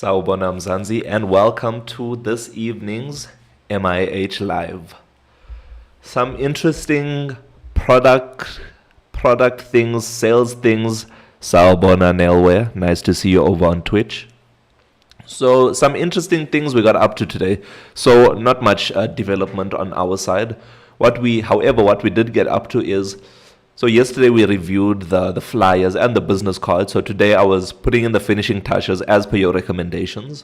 Sawubona Mzansi, and welcome to this evening's MIH Live. Some interesting product things, sales things. Sawubona Nelware, nice to see you over on Twitch. So some interesting things we got up to today. So not much development on our side. However, what we did get up to is, so yesterday we reviewed the flyers and the business card. So today I was putting in the finishing touches as per your recommendations.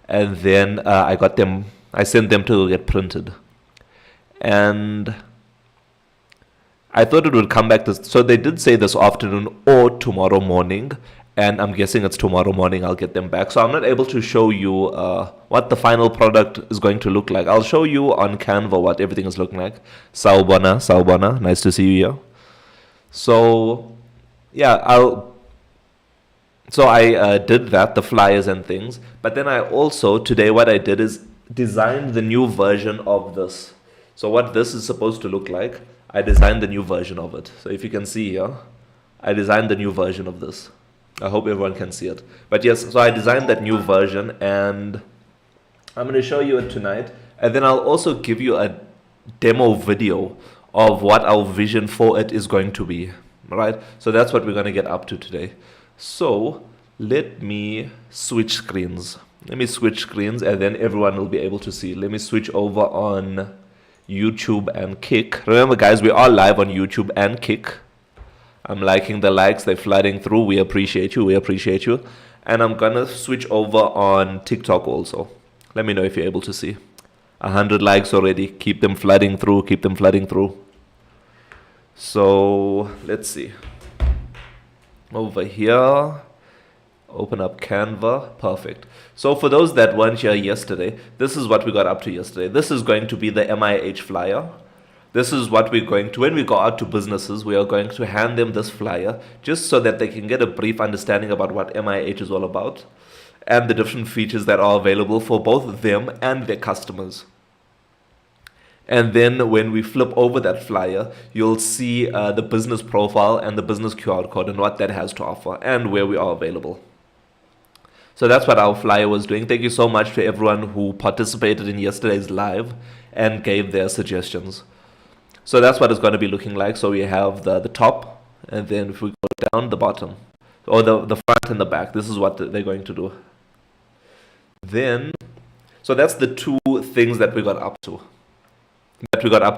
And then I sent them to get printed. And I thought it would come back so they did say this afternoon or tomorrow morning. And I'm guessing it's tomorrow morning I'll get them back. So I'm not able to show you what the final product is going to look like. I'll show you on Canva what everything is looking like. Sawubona, nice to see you here. So yeah, I did that, the flyers and things. But then I also, today what I did is designed the new version of this. So what this is supposed to look like, I designed the new version of it. So if you can see here, I designed the new version of this. I hope everyone can see it. But yes, so I designed that new version and I'm going to show you it tonight. And then I'll also give you a demo video of what our vision for it is going to be. Right? So that's what we're going to get up to today. So let me switch screens. Let me switch screens and then everyone will be able to see. Let me switch over on YouTube and Kick. Remember guys, we are live on YouTube and Kick. I'm liking the likes, they're flooding through. We appreciate you. And I'm gonna switch over on TikTok also. Let me know if you're able to see. 100 likes already. Keep them flooding through. So let's see. Over here, open up Canva. Perfect. So for those that weren't here yesterday, this is what we got up to yesterday. This is going to be the MIH flyer. This is what we're going to, when we go out to businesses, we are going to hand them this flyer just so that they can get a brief understanding about what MIH is all about and the different features that are available for both them and their customers. And then when we flip over that flyer, you'll see the business profile and the business QR code and what that has to offer and where we are available. So that's what our flyer was doing. Thank you so much to everyone who participated in yesterday's live and gave their suggestions. So that's what it's going to be looking like. So we have the top, and then if we go down, the bottom, or the front and the back. This is what they're going to do. Then, so that's the two things that we got up to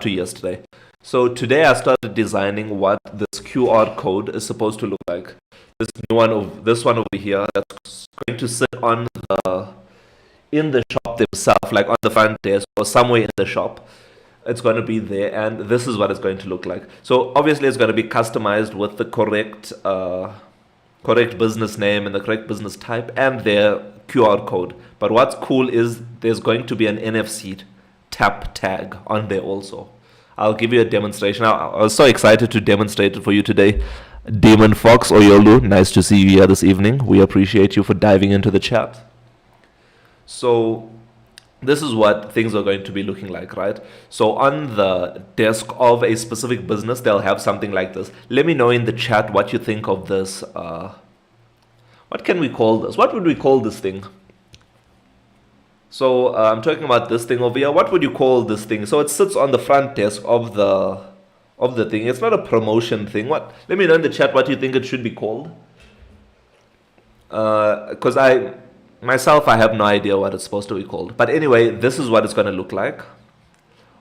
yesterday. So today I started designing what this QR code is supposed to look like. This one over here, that's going to sit in the shop themselves, like on the front desk or somewhere in the shop. It's going to be there, and this is what it's going to look like. So obviously it's going to be customized with the correct business name and the correct business type and their QR code. But what's cool is there's going to be an NFC tap tag on there also. I'll give you a demonstration. I was so excited to demonstrate it for you today. Demon Fox Oyolu, nice to see you here this evening. We appreciate you for diving into the chat. So this is what things are going to be looking like, right? So on the desk of a specific business, they'll have something like this. Let me know in the chat what you think of this. What can we call this? What would we call this thing? So I'm talking about this thing over here. What would you call this thing? So it sits on the front desk of the thing. It's not a promotion thing. Let me know in the chat what you think it should be called. Because Myself, I have no idea what it's supposed to be called. But anyway, this is what it's going to look like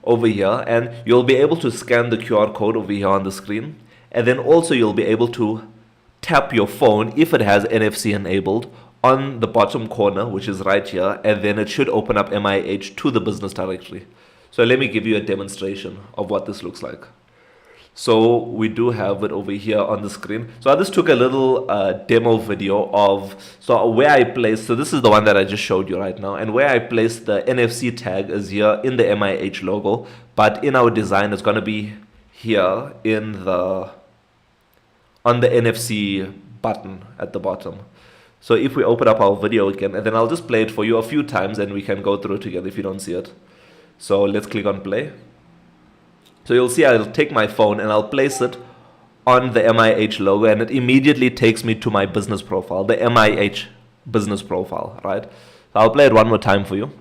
over here. And you'll be able to scan the QR code over here on the screen. And then also you'll be able to tap your phone, if it has NFC enabled, on the bottom corner, which is right here. And then it should open up MIH to the business directory. So let me give you a demonstration of what this looks like. So we do have it over here on the screen. So I just took a little demo video of where I placed. So this is the one that I just showed you right now. And where I placed the NFC tag is here in the MIH logo. But in our design, it's going to be here on the NFC button at the bottom. So if we open up our video again, and then I'll just play it for you a few times and we can go through it together if you don't see it. So let's click on play. So you'll see I'll take my phone and I'll place it on the MIH logo and it immediately takes me to my business profile, the MIH business profile, right? So I'll play it one more time for you.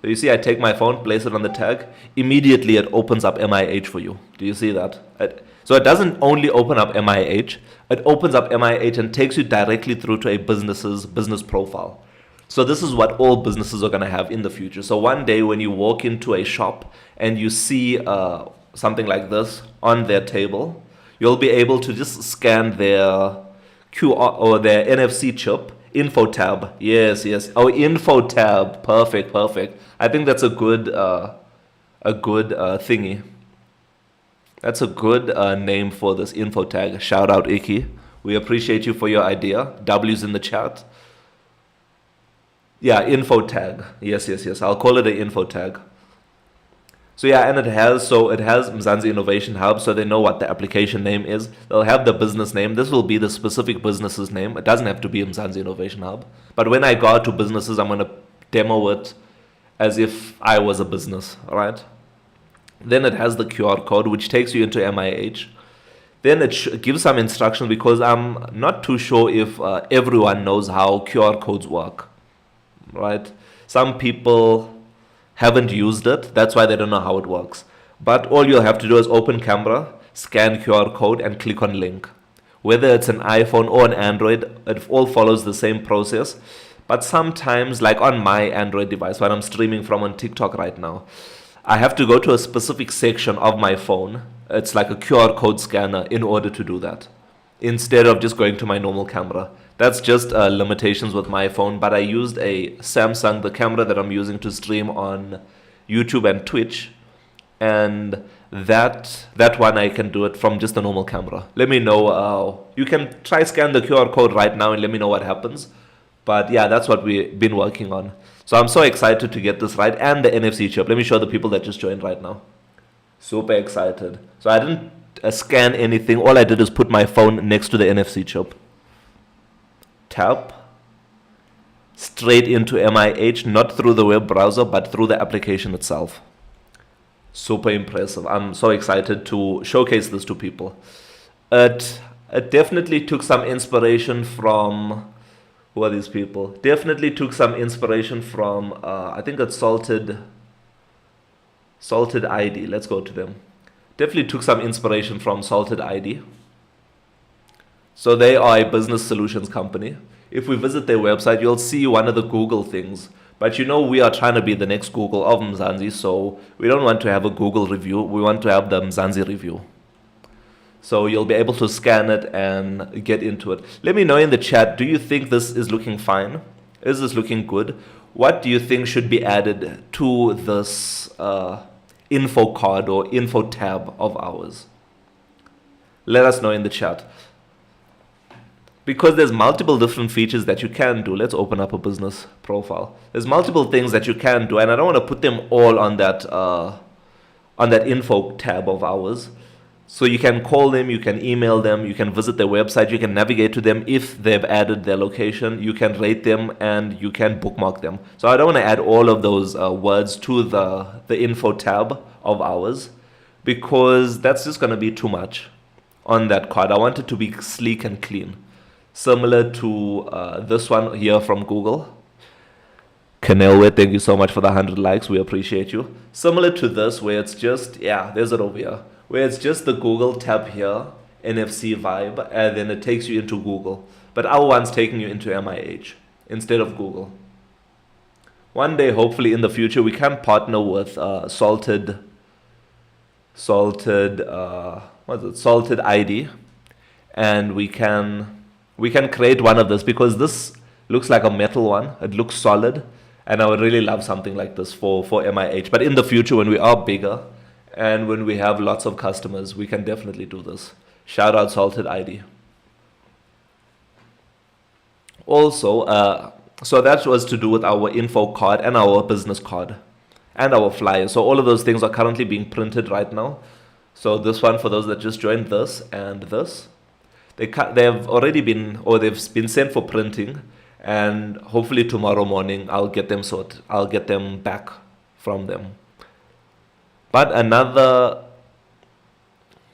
So you see, I take my phone, place it on the tag, immediately it opens up MIH for you. Do you see that? So it doesn't only open up MIH, it opens up MIH and takes you directly through to a business's business profile. So this is what all businesses are going to have in the future. So one day when you walk into a shop and you see something like this on their table, you'll be able to just scan their QR or their NFC chip. Info tab. Yes, yes. Oh, info tab. Perfect, perfect. I think that's a good thingy. That's a good name for this info tag. Shout out, Iki. We appreciate you for your idea. W's in the chat. Yeah, info tag. Yes, yes, yes. I'll call it an info tag. So yeah, and it has Mzansi Innovation Hub, so they know what the application name is. They'll have the business name. This will be the specific business's name. It doesn't have to be Mzansi Innovation Hub. But when I go out to businesses, I'm going to demo it as if I was a business, right? Then it has the QR code, which takes you into MIH. Then it gives some instructions because I'm not too sure if everyone knows how QR codes work, right? Some people haven't used it. That's why they don't know how it works. But all you'll have to do is open camera, scan QR code, and click on link. Whether it's an iPhone or an Android, it all follows the same process. But sometimes, like on my Android device, when I'm streaming from on TikTok right now, I have to go to a specific section of my phone. It's like a QR code scanner in order to do that, instead of just going to my normal camera. That's just limitations with my phone, but I used a Samsung, the camera that I'm using to stream on YouTube and Twitch, and that one I can do it from just a normal camera. Let me know, you can try scan the QR code right now and let me know what happens. But yeah, that's what we've been working on. So I'm so excited to get this right, and the NFC chip. Let me show the people that just joined right now. Super excited. So I didn't scan anything. All I did is put my phone next to the NFC chip. Tap straight into MIH, not through the web browser, but through the application itself. Super impressive. I'm so excited to showcase this to people. It definitely took some inspiration from, who are these people? Definitely took some inspiration from, I think it's Salted ID. Let's go to them. Definitely took some inspiration from Salted ID. So they are a business solutions company. If we visit their website, you'll see one of the Google things. But you know, we are trying to be the next Google of Mzansi, so we don't want to have a Google review. We want to have the Mzansi review. So you'll be able to scan it and get into it. Let me know in the chat, do you think this is looking fine? Is this looking good? What do you think should be added to this info card or info tab of ours? Let us know in the chat. Because there's multiple different features that you can do. Let's open up a business profile. There's multiple things that you can do, and I don't want to put them all on that info tab of ours. So you can call them, you can email them, you can visit their website, you can navigate to them if they've added their location, you can rate them, and you can bookmark them. So I don't want to add all of those words to the info tab of ours, because that's just going to be too much on that card. I want it to be sleek and clean. Similar to this one here from Google. Canelwe, thank you so much for the 100 likes. We appreciate you. Similar to this, where it's just, yeah, there's it over here. Where it's just the Google tab here, NFC vibe, and then it takes you into Google. But our one's taking you into MIH instead of Google. One day, hopefully in the future, we can partner with Salted ID, and we can create one of this, because this looks like a metal one. It looks solid, and I would really love something like this for MIH. But in the future, when we are bigger and when we have lots of customers, we can definitely do this. Shout out Salted ID. Also, so that was to do with our info card and our business card and our flyer. So all of those things are currently being printed right now. So this one, for those that just joined, this and this. They have already been, or they've been sent for printing, and hopefully tomorrow morning I'll get them sorted. I'll get them back from them. But another,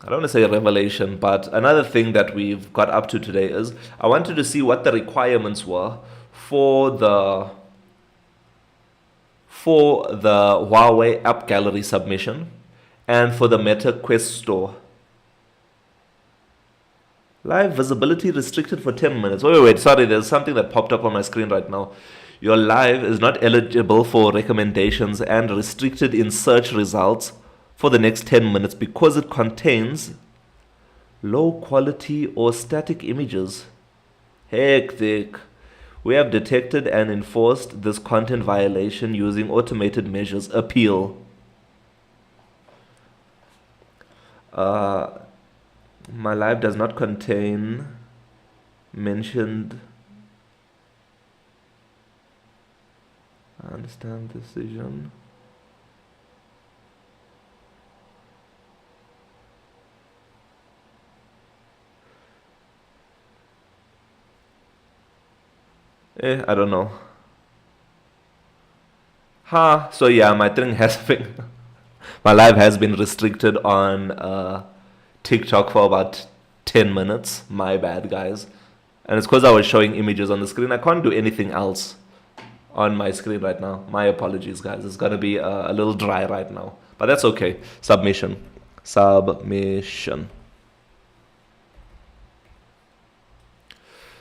I don't want to say a revelation, but another thing that we've got up to today is I wanted to see what the requirements were for the Huawei App Gallery submission and for the Meta Quest Store. Live visibility restricted for 10 minutes. Wait, sorry, there's something that popped up on my screen right now. Your live is not eligible for recommendations and restricted in search results for the next 10 minutes because it contains low quality or static images. Hectic. We have detected and enforced this content violation using automated measures. Appeal. My live does not contain mentioned. I understand decision. I don't know. So yeah, my thing has been, my live has been restricted on TikTok for about 10 minutes. My bad, guys. And it's because I was showing images on the screen. I can't do anything else on my screen right now. My apologies, guys. It's gonna be a little dry right now, but that's okay. Submission.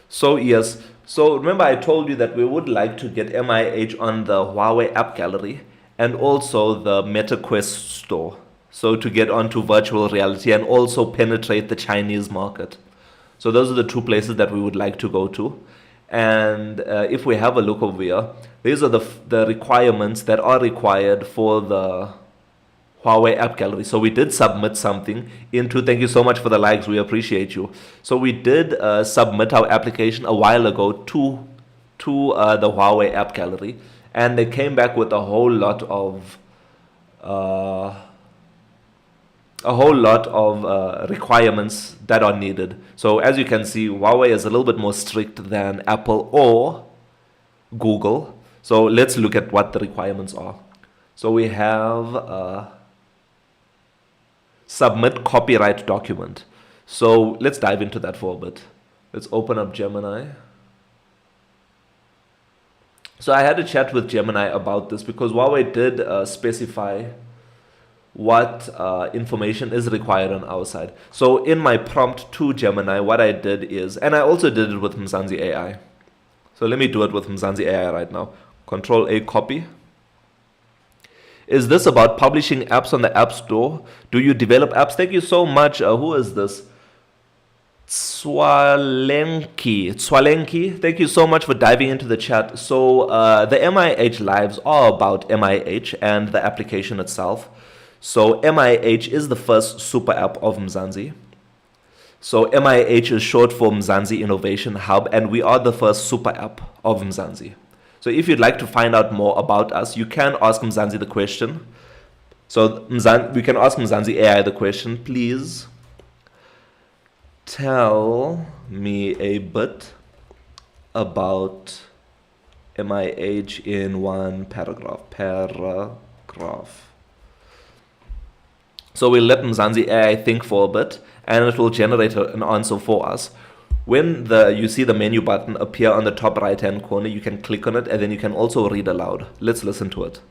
So yes, so remember I told you that we would like to get MIH on the Huawei App Gallery and also the Meta Quest Store. So to get onto virtual reality and also penetrate the Chinese market. So those are the two places that we would like to go to. And if we have a look over here, these are the requirements that are required for the Huawei App Gallery. So we did submit something into, thank you so much for the likes, we appreciate you. So we did submit our application a while ago to the Huawei App Gallery, and they came back with a whole lot of requirements that are needed. So as you can see, Huawei is a little bit more strict than Apple or Google. So let's look at what the requirements are. So we have submit copyright document. So let's dive into that for a bit. Let's open up Gemini. So I had a chat with Gemini about this because Huawei did specify what information is required on our side. So in my prompt to Gemini, what I did is, and I also did it with Mzansi AI. So let me do it with Mzansi AI right now. Control A, copy. Is this about publishing apps on the App Store? Do you develop apps? Thank you so much. Who is this? Swalenki. Thank you so much for diving into the chat. So the MIH lives are about MIH and the application itself. So MIH is the first super app of Mzansi. So MIH is short for Mzansi Innovation Hub, and we are the first super app of Mzansi. So if you'd like to find out more about us, you can ask Mzansi the question. So we can ask Mzansi AI the question, please tell me a bit about MIH in one paragraph. So we'll let Mzansi AI think for a bit, and it will generate an answer for us. When you see the menu button appear on the top right hand corner, you can click on it, and then you can also read aloud. Let's listen to it.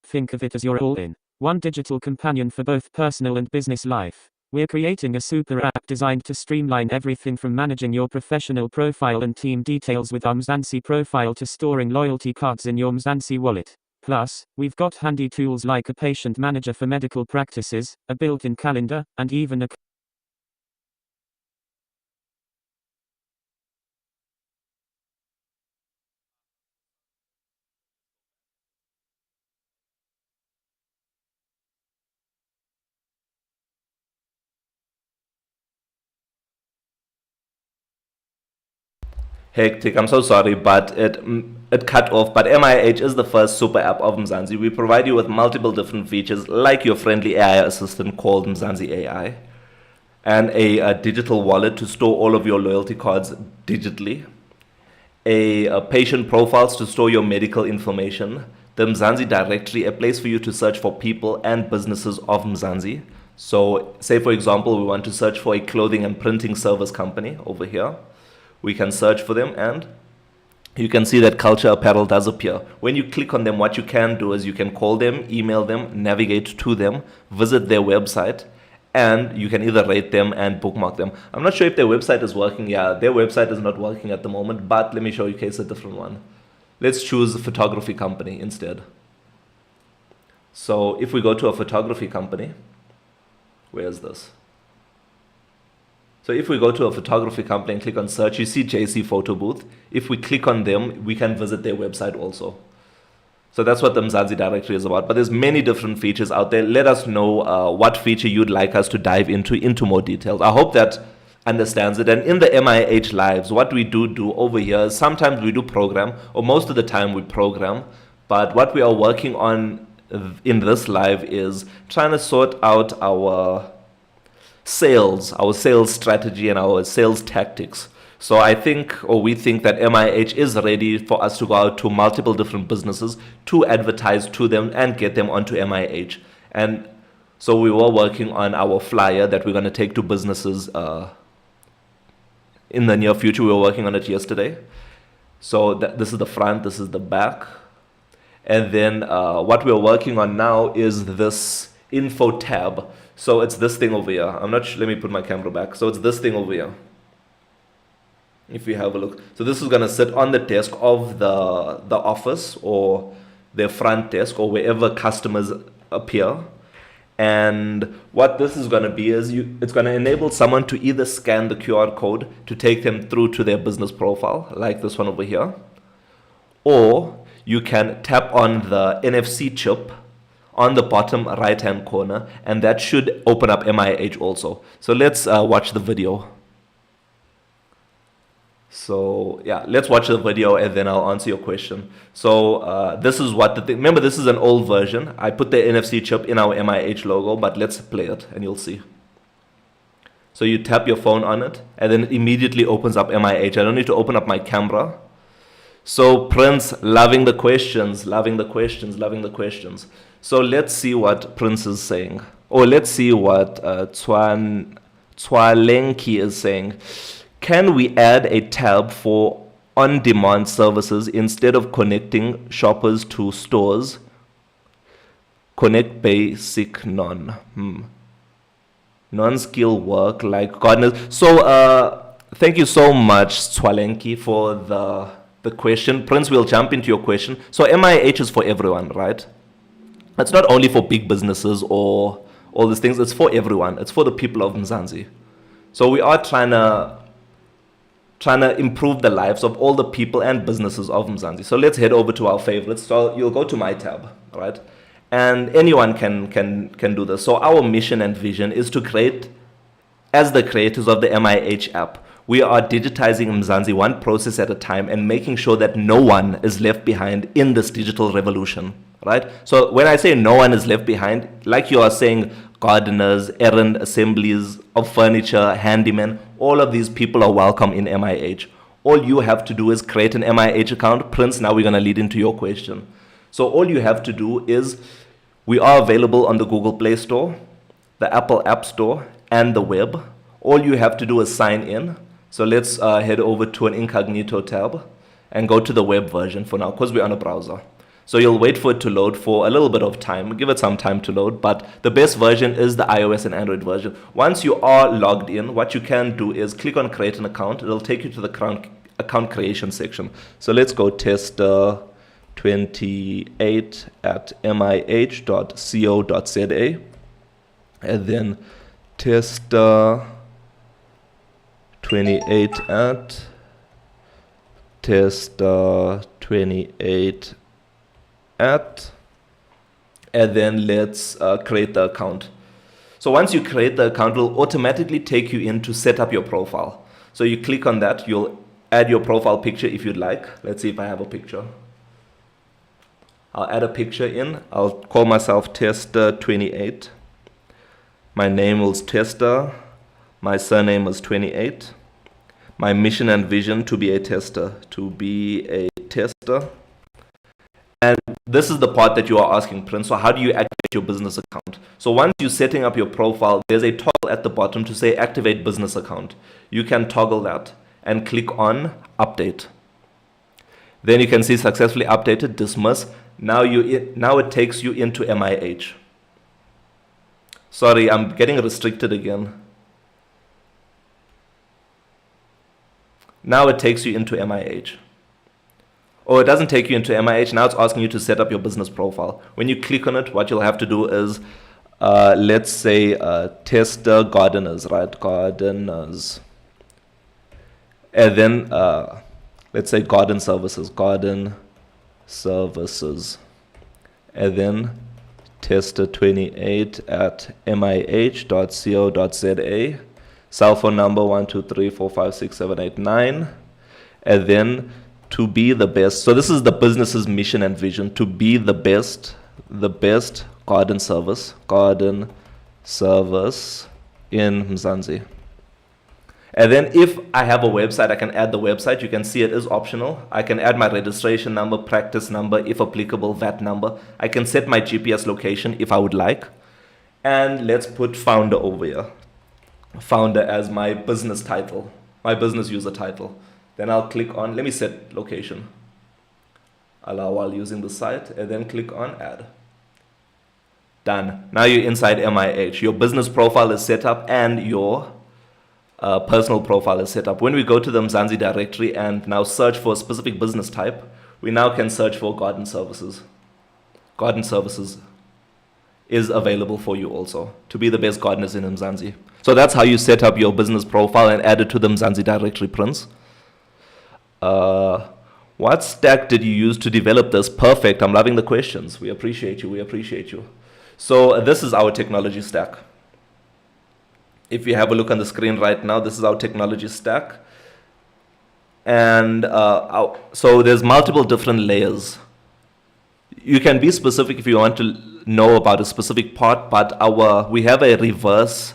Think of it as your all-in one digital companion for both personal and business life. We're creating a super app designed to streamline everything from managing your professional profile and team details with our Mzansi profile to storing loyalty cards in your Mzansi wallet. Plus, we've got handy tools like a patient manager for medical practices, a built-in calendar, and even a Hectic, I'm so sorry, but it cut off. But MIH is the first super app of Mzansi. We provide you with multiple different features, like your friendly AI assistant called Mzansi AI, and a digital wallet to store all of your loyalty cards digitally, a patient profiles to store your medical information the Mzansi directory, a place for you to search for people and businesses of Mzansi. So say, for example, we want to search for a clothing and printing service company over here. We can search for them, and you can see that Culture Apparel does appear. When you click on them, what you can do is you can call them, email them, navigate to them, visit their website, and you can either rate them and bookmark them. I'm not sure if their website is working. Yeah, their website is not working at the moment, but let me show you a different one. Let's choose a photography company instead. So if we go to a photography company, where's this? So if we go to a photography company and click on search, you see JC Photo Booth. If we click on them, we can visit their website also. So that's what the Mzansi directory is about. But there's many different features out there. Let us know what feature you'd like us to dive into more details. I hope that understands it. And in the MIH lives, what we do over here is sometimes we do program, or most of the time we program. But what we are working on in this live is trying to sort out our sales strategy and our sales tactics. So I think, or we think, that MIH is ready for us to go out to multiple different businesses to advertise to them and get them onto MIH. And so we were working on our flyer that we're going to take to businesses in the near future. We were working on it yesterday. So this is the front, this is the back. And then what we're working on now is this info tab. So it's this thing over here. I'm not sure, let me put my camera back. So it's this thing over here. If you have a look. So this is going to sit on the desk of the office or their front desk or wherever customers appear. And what this is going to be is it's going to enable someone to either scan the QR code to take them through to their business profile, like this one over here, or you can tap on the NFC chip on the bottom right hand corner, and that should open up MIH also. So let's watch the video. So yeah, let's watch the video and then I'll answer your question. So this is what remember, this is an old version. I put the NFC chip in our MIH logo, but let's play it and you'll see. So you tap your phone on it and then it immediately opens up MIH. I don't need to open up my camera. So Prince, loving the questions, loving the questions, loving the questions. So let's see what Prince is saying. Or let's see what Tswalenki is saying. Can we add a tab for on-demand services instead of connecting shoppers to stores? Connect basic non-skill work like gardeners. So thank you so much, Tswalenki, for the question. Prince, we'll jump into your question. So MIH is for everyone, right? It's not only for big businesses or all these things. It's for everyone. It's for the people of Mzansi. So we are trying to improve the lives of all the people and businesses of Mzansi. So let's head over to our favorites. So you'll go to my tab, right? And anyone can do this. So our mission and vision is to create, as the creators of the MIH app, we are digitizing Mzansi one process at a time and making sure that no one is left behind in this digital revolution, right? So when I say no one is left behind, like you are saying, gardeners, errand assemblies of furniture, handymen, all of these people are welcome in MIH. All you have to do is create an MIH account. Prince, now we're going to lead into your question. So all you have to do is, we are available on the Google Play Store, the Apple App Store, and the web. All you have to do is sign in. So let's head over to an incognito tab and go to the web version for now, because we're on a browser. So you'll wait for it to load for a little bit of time. Give it some time to load, but the best version is the iOS and Android version. Once you are logged in, what you can do is click on create an account. It'll take you to the account creation section. So let's go tester 28 at mih.co.za, and then tester 28 at tester 28 at, and then let's create the account. So once you create the account, it will automatically take you in to set up your profile. So you click on that, you'll add your profile picture if you'd like. Let's see if I have a picture. I'll add a picture in. I'll call myself Tester28. My name is Tester. My surname is 28. My mission and vision: to be a tester. To be a tester. This is the part that you are asking, Prince. So how do you activate your business account? So once you're setting up your profile, there's a toggle at the bottom to say activate business account. You can toggle that and click on update. Then you can see successfully updated, dismiss. Now it takes you into MIH. Sorry, I'm getting restricted again. Now it takes you into MIH. Or it doesn't take you into MIH. Now it's asking you to set up your business profile. When you click on it, what you'll have to do is, let's say, tester gardeners, right? Gardeners. And then, let's say garden services. And then tester28 at mih.co.za. Cell phone number 123456789. And then to be the best. So this is the business's mission and vision, to be the best garden service in Mzansi. And then if I have a website, I can add the website. You can see it is optional. I can add my registration number, practice number, if applicable, VAT number. I can set my GPS location if I would like. And let's put founder over here. Founder as my business title, my business user title. Then I'll click on, let me set location. Allow while using the site, and then click on add. Done. Now you're inside MIH. Your business profile is set up and your personal profile is set up. When we go to the Mzansi directory and now search for a specific business type, we now can search for garden services. Garden services is available for you also, to be the best gardeners in Mzansi. So that's how you set up your business profile and add it to the Mzansi directory, Prince. What stack did you use to develop this? Perfect. I'm loving the questions. We appreciate you. So this is our technology stack. If you have a look on the screen right now, this is our technology stack. And so there's multiple different layers. You can be specific if you want to know about a specific part, but we have a reverse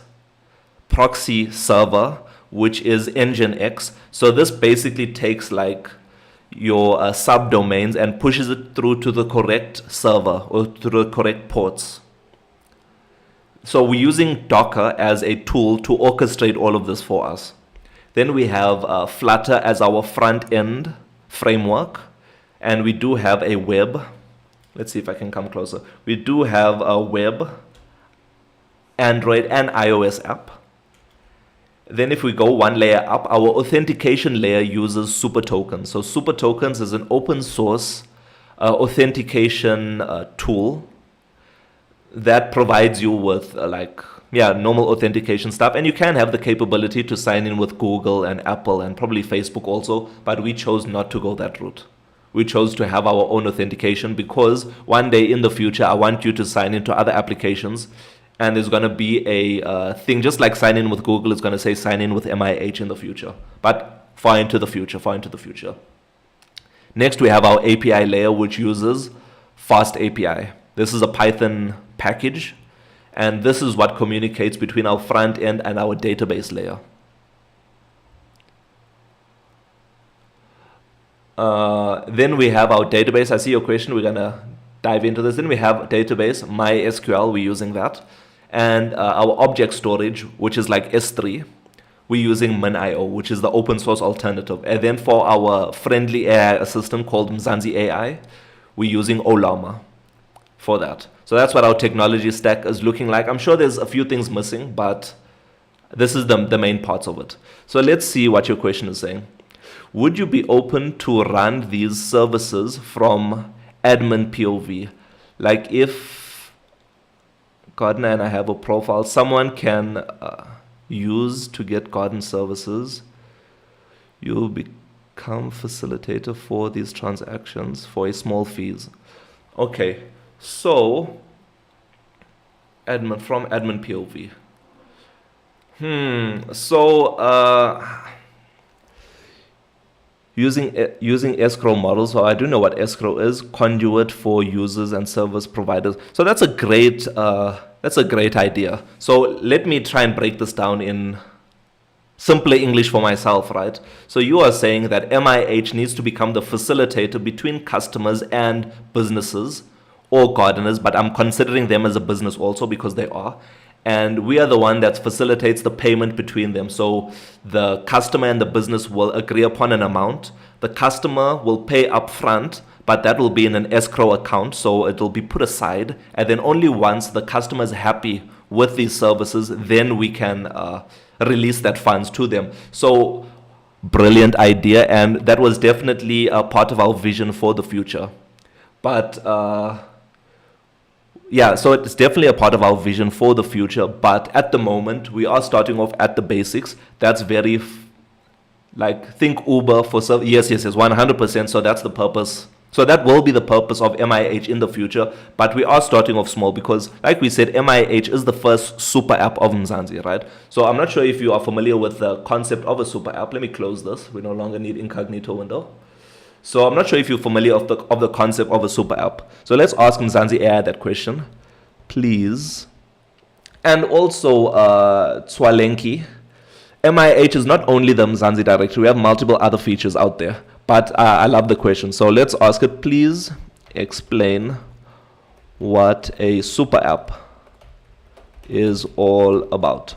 proxy server, which is Nginx. So this basically takes like your subdomains and pushes it through to the correct server or to the correct ports. So we're using Docker as a tool to orchestrate all of this for us. Then we have Flutter as our front end framework, and we do have a web. Let's see if I can come closer. We do have a web, Android and iOS app. Then if we go one layer up, our authentication layer uses super tokens. So super tokens is an open source authentication tool that provides you with normal authentication stuff. And you can have the capability to sign in with Google and Apple and probably Facebook also, but we chose not to go that route. We chose to have our own authentication because one day in the future, I want you to sign into other applications. And there's going to be a thing, just like sign in with Google, it's going to say sign in with MIH in the future. But far into the future. Next, we have our API layer, which uses Fast API. This is a Python package. And this is what communicates between our front end and our database layer. Then we have our database. I see your question. We're going to dive into this. Then we have database, MySQL. We're using that. And our object storage, which is like S3, we're using MinIO, which is the open source alternative. And then for our friendly AI assistant called Mzansi AI, we're using Olama for that. So that's what our technology stack is looking like. I'm sure there's a few things missing, but this is the main parts of it. So let's see what your question is saying. Would you be open to run these services from admin POV? Like if Gardener and I have a profile someone can use to get garden services, you'll become facilitator for these transactions for a small fees. Okay, so from admin POV. Using escrow models, so I do know what escrow is, conduit for users and service providers. So that's a great idea. So let me try and break this down in simpler English for myself, right? So you are saying that MIH needs to become the facilitator between customers and businesses or gardeners, but I'm considering them as a business also because they are. And we are the one that facilitates the payment between them. So the customer and the business will agree upon an amount. The customer will pay upfront, but that will be in an escrow account, so it will be put aside. And then only once the customer is happy with these services, then we can release that funds to them. So brilliant idea, and that was definitely a part of our vision for the future. But yeah, so it's definitely a part of our vision for the future. But at the moment, we are starting off at the basics. That's very like think Uber for yes, 100%. So that's the purpose. So that will be the purpose of MIH in the future. But we are starting off small because, like we said, MIH is the first super app of Mzansi, right? So I'm not sure if you are familiar with the concept of a super app. Let me close this. We no longer need incognito window. So I'm not sure if you're familiar of the concept of a super app. So let's ask Mzansi AI that question, please. And also Tswalenki. MIH is not only the Mzansi directory. We have multiple other features out there. But I love the question. So let's ask it, please explain what a super app is all about.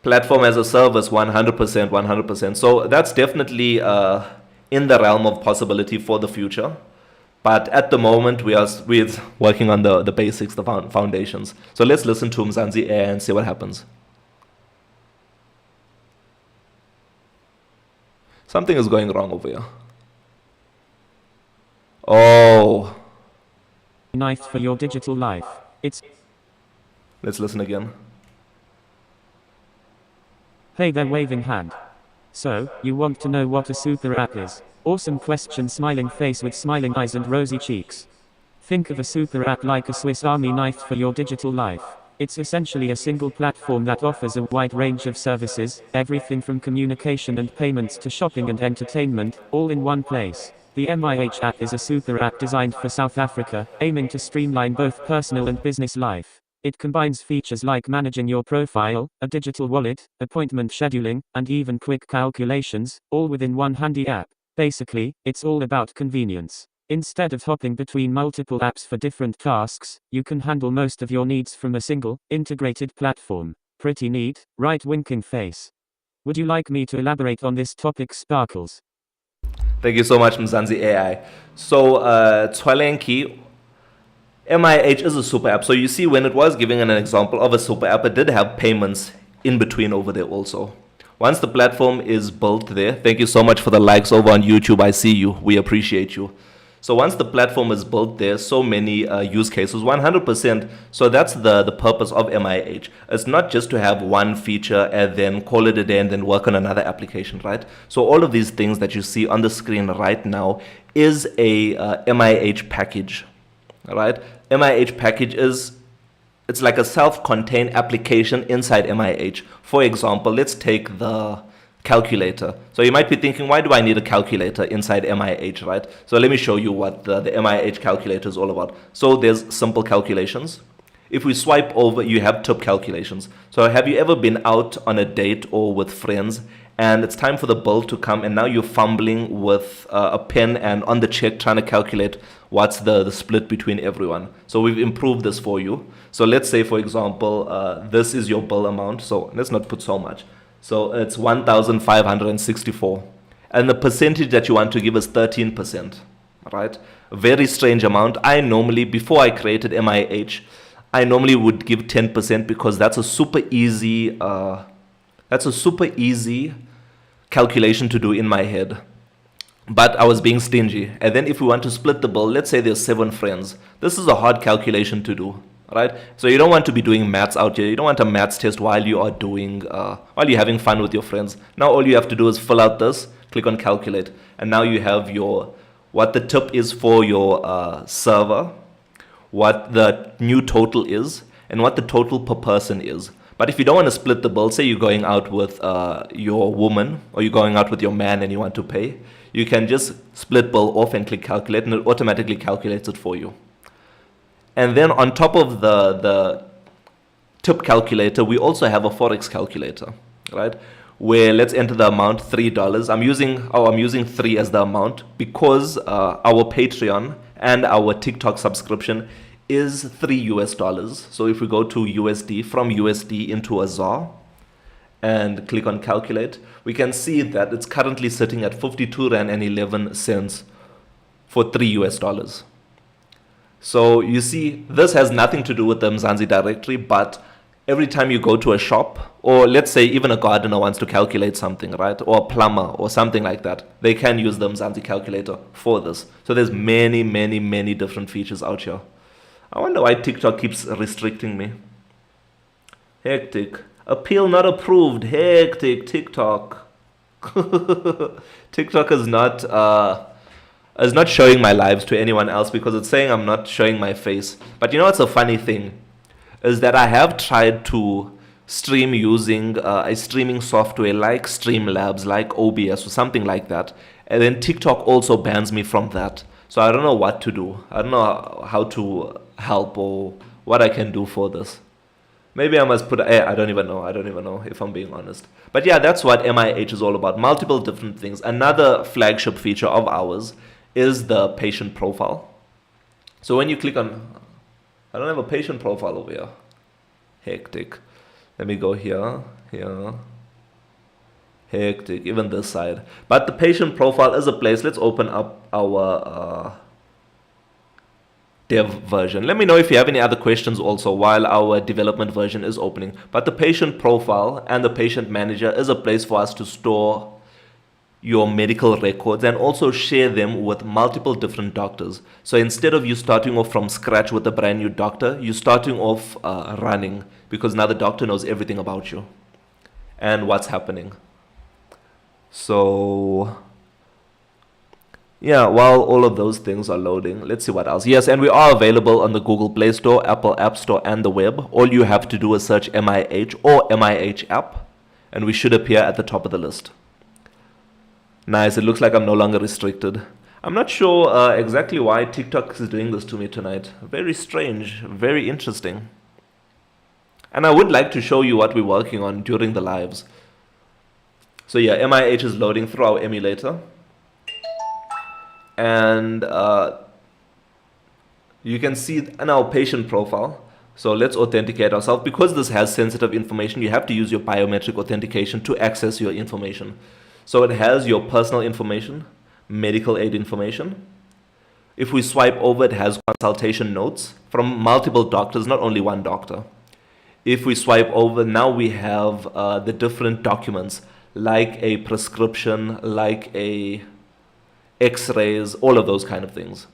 Platform as a service, 100%. So that's definitely in the realm of possibility for the future. But at the moment, we're working on the basics, the foundations. So let's listen to Mzansi AI and see what happens. Something is going wrong over here. Oh. Knife for your digital life. Let's listen again. Hey there, waving hand. So, you want to know what a super app is? Awesome question, smiling face with smiling eyes and rosy cheeks. Think of a super app like a Swiss Army knife for your digital life. It's essentially a single platform that offers a wide range of services, everything from communication and payments to shopping and entertainment, all in one place. The MIH app is a super app designed for South Africa, aiming to streamline both personal and business life. It combines features like managing your profile, a digital wallet, appointment scheduling, and even quick calculations, all within one handy app. Basically, it's all about convenience. Instead of hopping between multiple apps for different tasks, you can handle most of your needs from a single, integrated platform. Pretty neat, right? Winking face. Would you like me to elaborate on this topic, Sparkles? Thank you so much, Mzansi AI. So, Tswalenki, MIH is a super app. So you see, when it was giving an example of a super app, it did have payments in between over there also. Once the platform is built there, thank you so much for the likes over on YouTube. I see you. We appreciate you. So once the platform is built, there's so many use cases, 100%. So that's the purpose of MIH. It's not just to have one feature and then call it a day and then work on another application, right? So all of these things that you see on the screen right now is a MIH package, right? MIH package it's like a self-contained application inside MIH. For example, let's take the calculator. So you might be thinking, why do I need a calculator inside MIH, right? So let me show you what the MIH calculator is all about. So there's simple calculations. If we swipe over, you have tip calculations. So have you ever been out on a date or with friends and it's time for the bill to come and now you're fumbling with a pen and on the check trying to calculate what's the split between everyone? So we've improved this for you. So let's say, for example, this is your bill amount. So let's not put so much. So it's 1,564. And the percentage that you want to give is 13%, right? A very strange amount. I normally, before I created MIH, I normally would give 10% because that's a super easy calculation to do in my head. But I was being stingy. And then if we want to split the bill, let's say there's 7 friends. This is a hard calculation to do, right? So you don't want to be doing maths out here. You don't want a maths test while you are doing, while you're having fun with your friends. Now all you have to do is fill out this, click on calculate. And now you have what the tip is for your server, what the new total is, and what the total per person is. But if you don't want to split the bill, say you're going out with your woman or you're going out with your man and you want to pay, you can just split bill off and click calculate and it automatically calculates it for you. And then on top of the tip calculator, we also have a Forex calculator, right? Where let's enter the amount $3. I'm using 3 as the amount because our Patreon and our TikTok subscription is $3. So if we go to USD, from USD into a ZAR and click on calculate, we can see that it's currently sitting at 52 Rand and 11 cents for $3. So you see, this has nothing to do with the Mzansi directory, but every time you go to a shop, or let's say even a gardener wants to calculate something, right? Or a plumber or something like that, they can use the Mzansi calculator for this. So there's many, many, many different features out here. I wonder why TikTok keeps restricting me. Hectic. Appeal not approved. Hectic. TikTok. TikTok is not showing my lives to anyone else because it's saying I'm not showing my face. But you know what's a funny thing? Is that I have tried to stream using a streaming software like Streamlabs, like OBS or something like that. And then TikTok also bans me from that. So I don't know what to do. I don't know how to help or what I can do for this. Maybe I must put, I don't even know. I don't even know if I'm being honest. But yeah, that's what MIH is all about. Multiple different things. Another flagship feature of ours is the patient profile. So when you click on, I don't have a patient profile over here. Hectic. Let me go here. Hectic, even this side. But the patient profile is a place. Let's open up our dev version. Let me know if you have any other questions also while our development version is opening. But the patient profile and the patient manager is a place for us to store your medical records and also share them with multiple different doctors. So instead of you starting off from scratch with a brand new doctor, you're starting off running, because now the doctor knows everything about you and what's happening. So yeah, while all of those things are loading, let's see what else. Yes, and we are available on the Google Play Store, Apple App Store, and the web. All you have to do is search MIH or MIH app, and we should appear at the top of the list. Nice, it looks like I'm no longer restricted. I'm not sure exactly why TikTok is doing this to me tonight. Very strange, very interesting. And I would like to show you what we're working on during the lives. So yeah, MIH is loading through our emulator. And you can see in our patient profile. So let's authenticate ourselves. Because this has sensitive information, you have to use your biometric authentication to access your information. So it has your personal information, medical aid information. If we swipe over, it has consultation notes from multiple doctors, not only one doctor. If we swipe over, now we have the different documents, like a prescription, like a x-rays, all of those kind of things.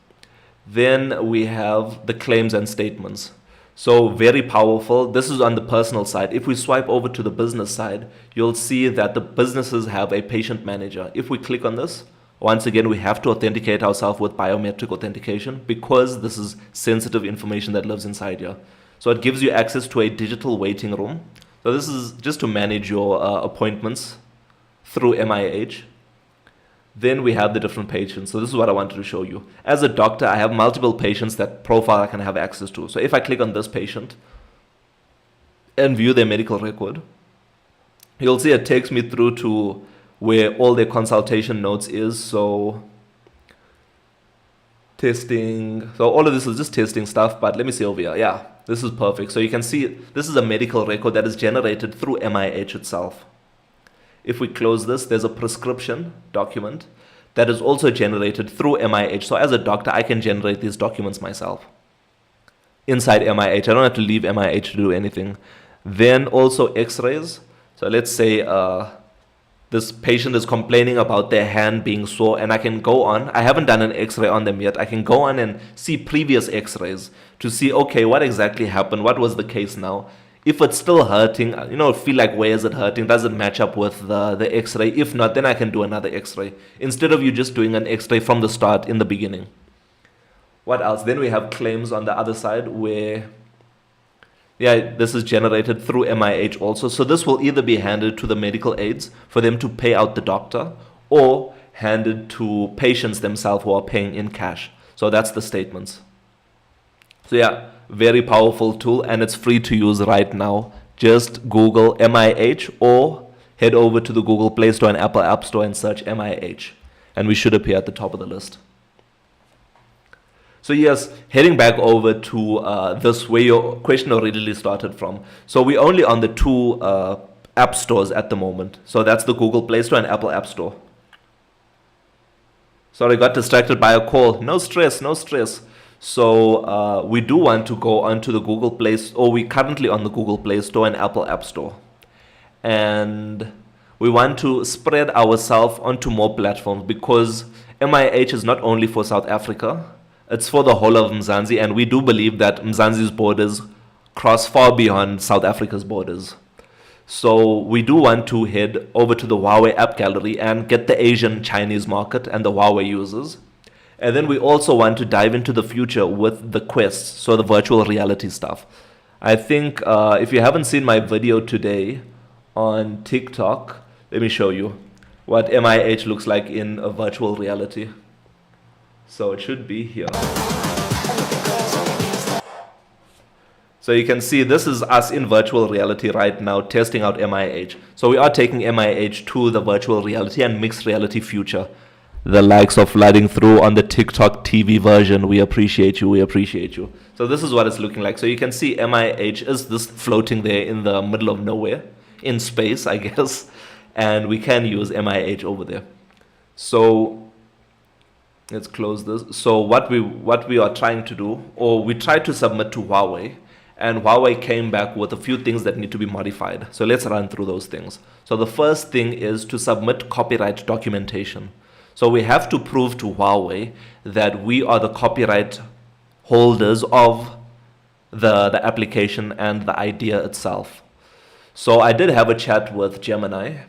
Then we have the claims and statements. So very powerful. This is on the personal side. If we swipe over to the business side, you'll see that the businesses have a patient manager. If we click on this, once again, we have to authenticate ourselves with biometric authentication because this is sensitive information that lives inside here. So it gives you access to a digital waiting room. So this is just to manage your appointments through MIH. Then we have the different patients. So this is what I wanted to show you. As a doctor, I have multiple patients that profile I can have access to. So if I click on this patient and view their medical record, you'll see it takes me through to where all their consultation notes is. So testing. So all of this is just testing stuff, but let me see over here. Yeah, this is perfect. So you can see this is a medical record that is generated through MIH itself. If we close this, there's a prescription document that is also generated through MIH. So as a doctor, I can generate these documents myself inside MIH. I don't have to leave MIH to do anything. Then also x-rays. So let's say this patient is complaining about their hand being sore, and I can go on. I haven't done an x-ray on them yet. I can go on and see previous x-rays to see, okay, what exactly happened? What was the case now? If it's still hurting, feel like where is it hurting? Does it match up with the x-ray? If not, then I can do another x-ray instead of you just doing an x-ray from the start in the beginning. What else? Then we have claims on the other side where, yeah, this is generated through MIH also. So this will either be handed to the medical aids for them to pay out the doctor or handed to patients themselves who are paying in cash. So that's the statements. So yeah, very powerful tool, and it's free to use right now. Just Google MIH or head over to the Google Play Store and Apple App Store and search MIH, and we should appear at the top of the list. So yes, heading back over to this where your question originally started from. So we're only on the two app stores at the moment. So that's the Google Play Store and Apple App Store. Sorry, got distracted by a call. No stress, no stress. So we do want to go onto the Google Play, or we're currently on the Google Play Store and Apple App Store. And we want to spread ourselves onto more platforms because MIH is not only for South Africa, it's for the whole of Mzansi, and we do believe that Mzansi's borders cross far beyond South Africa's borders. So we do want to head over to the Huawei app gallery and get the Asian Chinese market and the Huawei users. And then we also want to dive into the future with the Quest, so the virtual reality stuff. I think if you haven't seen my video today on TikTok, let me show you what MIH looks like in a virtual reality. So it should be here. So you can see this is us in virtual reality right now testing out MIH. So we are taking MIH to the virtual reality and mixed reality future. The likes of flooding through on the TikTok TV version. We appreciate you. We appreciate you. So this is what it's looking like. So you can see MIH is this floating there in the middle of nowhere, in space, I guess. And we can use MIH over there. So let's close this. So what we are trying to do, or we tried to submit to Huawei, and Huawei came back with a few things that need to be modified. So let's run through those things. So the first thing is to submit copyright documentation. So we have to prove to Huawei that we are the copyright holders of the application and the idea itself. So I did have a chat with Gemini.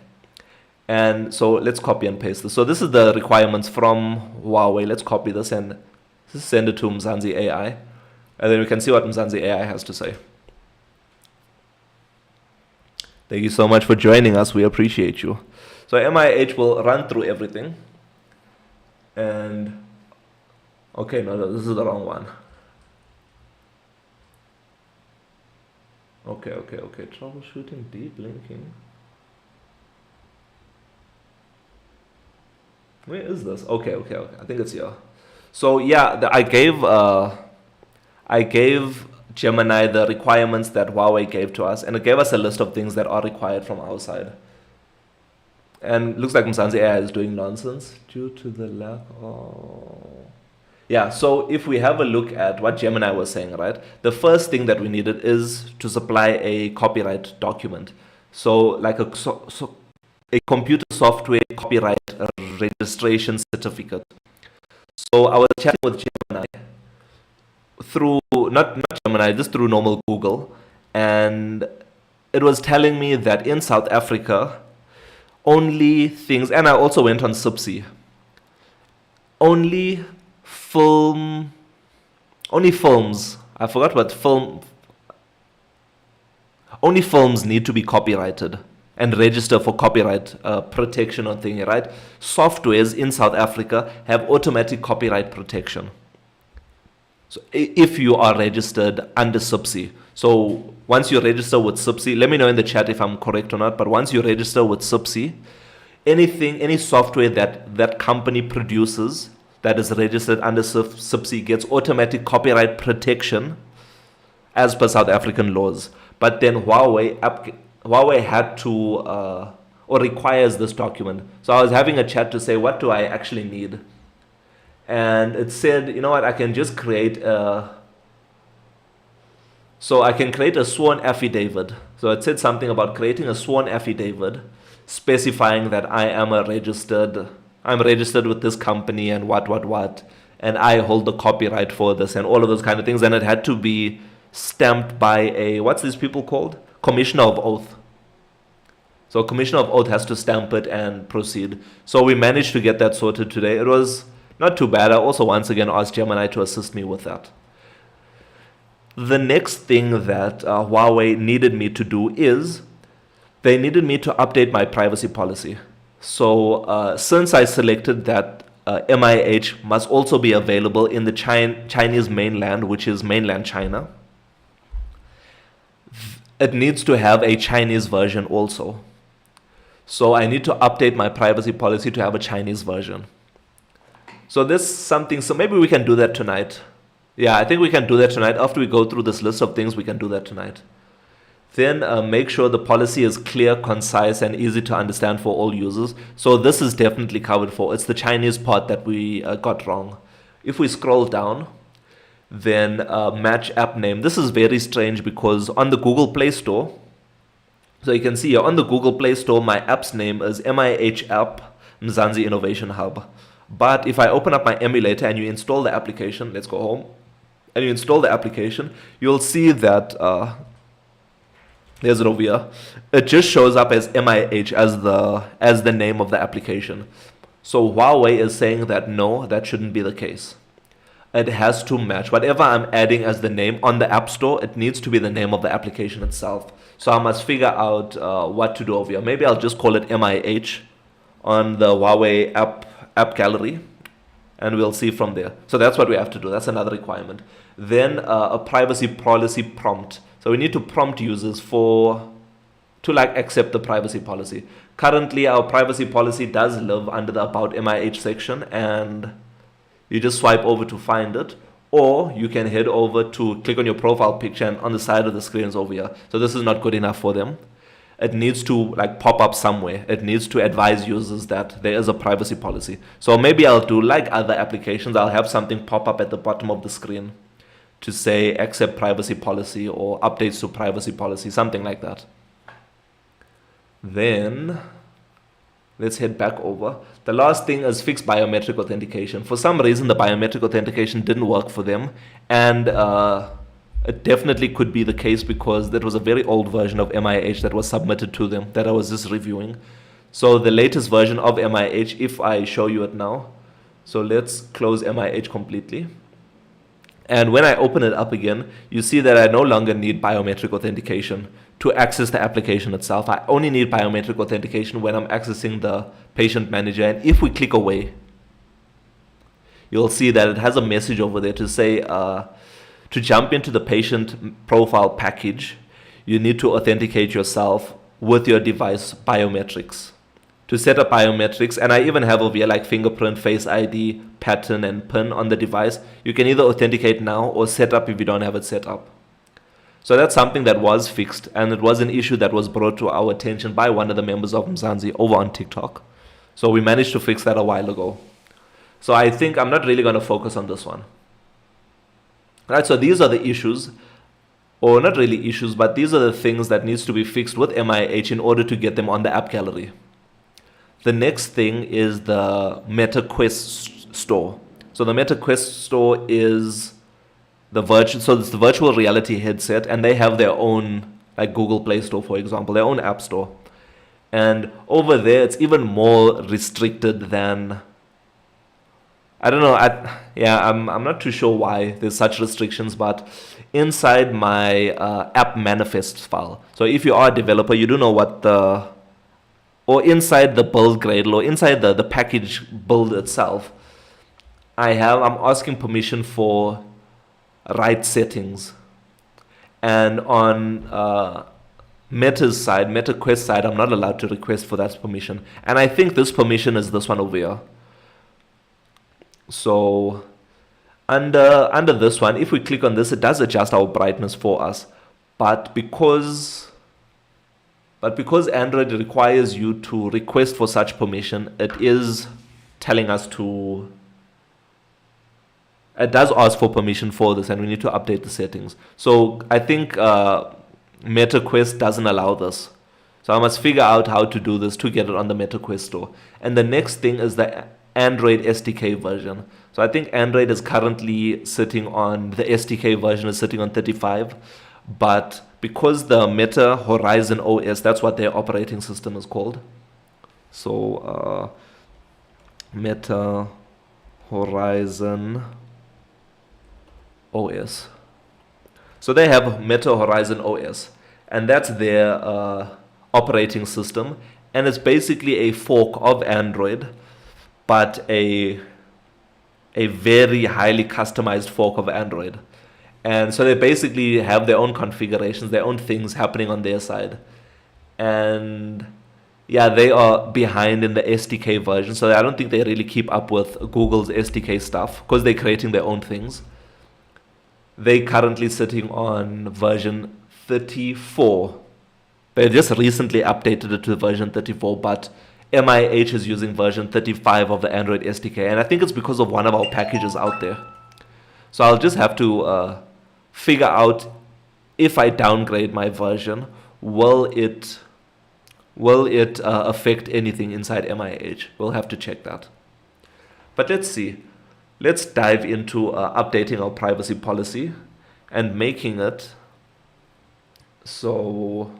And so let's copy and paste this. So this is the requirements from Huawei. Let's copy this and send it to Mzansi AI. And then we can see what Mzansi AI has to say. Thank you so much for joining us. We appreciate you. So MIH will run through everything. And, okay, no, this is the wrong one. Okay. Troubleshooting, deep linking. Where is this? Okay. I think it's here. So yeah, I gave Gemini the requirements that Huawei gave to us, and it gave us a list of things that are required from our side. And looks like Mzansi AI is doing nonsense due to the lack of... Yeah, so if we have a look at what Gemini was saying, right? The first thing that we needed is to supply a copyright document. So like a computer software copyright registration certificate. So I was chatting with Gemini through, not Gemini, just through normal Google. And it was telling me that in South Africa, only things, and I also went on Subsea, only films, I forgot what film, only films need to be copyrighted and register for copyright protection or thing, right? Softwares in South Africa have automatic copyright protection. So if you are registered under Subsea. So once you register with Subsea, let me know in the chat if I'm correct or not, but once you register with Subsea, any software that company produces that is registered under Subsea gets automatic copyright protection as per South African laws. But then Huawei had to, or requires this document. So I was having a chat to say, what do I actually need? And it said, you know what, I can just create a sworn affidavit. So it said something about creating a sworn affidavit specifying that I'm registered with this company and what, and I hold the copyright for this and all of those kind of things. And it had to be stamped by a, what's these people called? Commissioner of Oath. So Commissioner of Oath has to stamp it and proceed. So we managed to get that sorted today. It was not too bad. I also once again asked Gemini to assist me with that. The next thing that Huawei needed me to do is they needed me to update my privacy policy. So since I selected that MIH must also be available in the Chinese mainland, which is mainland China. It needs to have a Chinese version also. So I need to update my privacy policy to have a Chinese version. So this something, so maybe we can do that tonight. Yeah, I think we can do that tonight. After we go through this list of things, we can do that tonight. Then make sure the policy is clear, concise, and easy to understand for all users. So this is definitely covered for. It's the Chinese part that we got wrong. If we scroll down, then match app name. This is very strange because on the Google Play Store, so you can see here on the Google Play Store, my app's name is MIH app Mzansi Innovation Hub. But if I open up my emulator and you install the application, let's go home, and you install the application, you'll see that there's it over here. It just shows up as MIH as the name of the application. So Huawei is saying that no, that shouldn't be the case. It has to match. Whatever I'm adding as the name on the App Store, it needs to be the name of the application itself. So I must figure out what to do over here. Maybe I'll just call it MIH on the Huawei app gallery, and we'll see from there. So that's what we have to do. That's another requirement. Then a privacy policy prompt. So we need to prompt users to accept the privacy policy. Currently, our privacy policy does live under the About MIH section, and you just swipe over to find it, or you can head over to click on your profile picture, and on the side of the screen is over here. So this is not good enough for them. It needs to pop up somewhere. It needs to advise users that there is a privacy policy. So maybe I'll do like other applications. I'll have something pop up at the bottom of the screen to say accept privacy policy or updates to privacy policy, something like that. Then let's head back over. The last thing is fixed biometric authentication. For some reason, the biometric authentication didn't work for them, and it definitely could be the case because that was a very old version of MIH that was submitted to them that I was just reviewing. So the latest version of MIH, if I show you it now, so let's close MIH completely. And when I open it up again, you see that I no longer need biometric authentication to access the application itself. I only need biometric authentication when I'm accessing the patient manager. And if we click away, you'll see that it has a message over there to say, to jump into the patient profile package, you need to authenticate yourself with your device biometrics. To set up biometrics, and I even have over here like fingerprint, face ID, pattern, and PIN on the device. You can either authenticate now or set up if you don't have it set up. So that's something that was fixed, and it was an issue that was brought to our attention by one of the members of Mzansi over on TikTok. So we managed to fix that a while ago. So I think I'm not really going to focus on this one. Right, so these are the issues, or not really issues, but these are the things that needs to be fixed with MIH in order to get them on the app gallery. The next thing is the Meta Quest store. So the Meta Quest store is it's the virtual reality headset, and they have their own, like Google Play Store, for example, their own app store. And over there, it's even more restricted than, I don't know, I'm not too sure why there's such restrictions, but inside my app manifest file. So if you are a developer, you do know what or inside the build Gradle, or inside the package build itself, I'm asking permission for right settings. And on Meta's side, Meta Quest side, I'm not allowed to request for that permission. And I think this permission is this one over here. So under this one, if we click on this, it does adjust our brightness for us. But because Android requires you to request for such permission, it is telling us it does ask for permission for this, and we need to update the settings. So I think Meta Quest doesn't allow this. So I must figure out how to do this to get it on the Meta Quest store. And the next thing is the Android SDK version. So I think Android is currently sitting on, the SDK version is sitting on 35, but because the Meta Horizon OS, that's what their operating system is called. So Meta Horizon OS. So they have Meta Horizon OS, and that's their operating system, and it's basically a fork of Android, but a a very highly customized fork of Android. And so they basically have their own configurations, their own things happening on their side. And yeah, they are behind in the SDK version, so I don't think they really keep up with Google's SDK stuff because they're creating their own things. They currently sitting on version 34. They just recently updated it to version 34, but MIH is using version 35 of the Android SDK, and I think it's because of one of our packages out there. So I'll just have to figure out if I downgrade my version, will it affect anything inside MIH? We'll have to check that. But let's see. Let's dive into updating our privacy policy and making it so.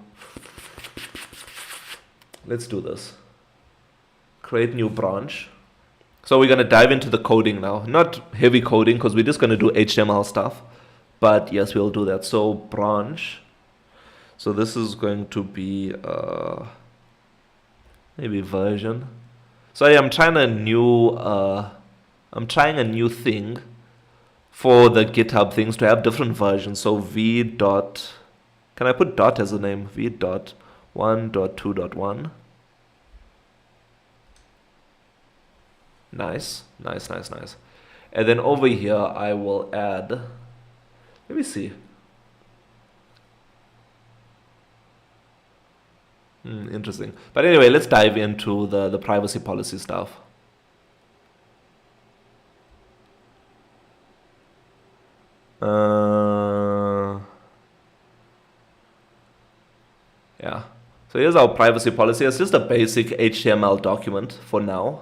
Let's do this. Create new branch. So we're going to dive into the coding now. Not heavy coding because we're just going to do HTML stuff. But yes, we'll do that. So branch. So this is going to be maybe version. So yeah, I'm trying a new thing for the GitHub things to have different versions. So v dot, can I put dot as a name? v dot 1.2.1. Nice. And then over here I will add, let me see. Interesting. But anyway, let's dive into the privacy policy stuff. Yeah. So here's our privacy policy. It's just a basic HTML document for now.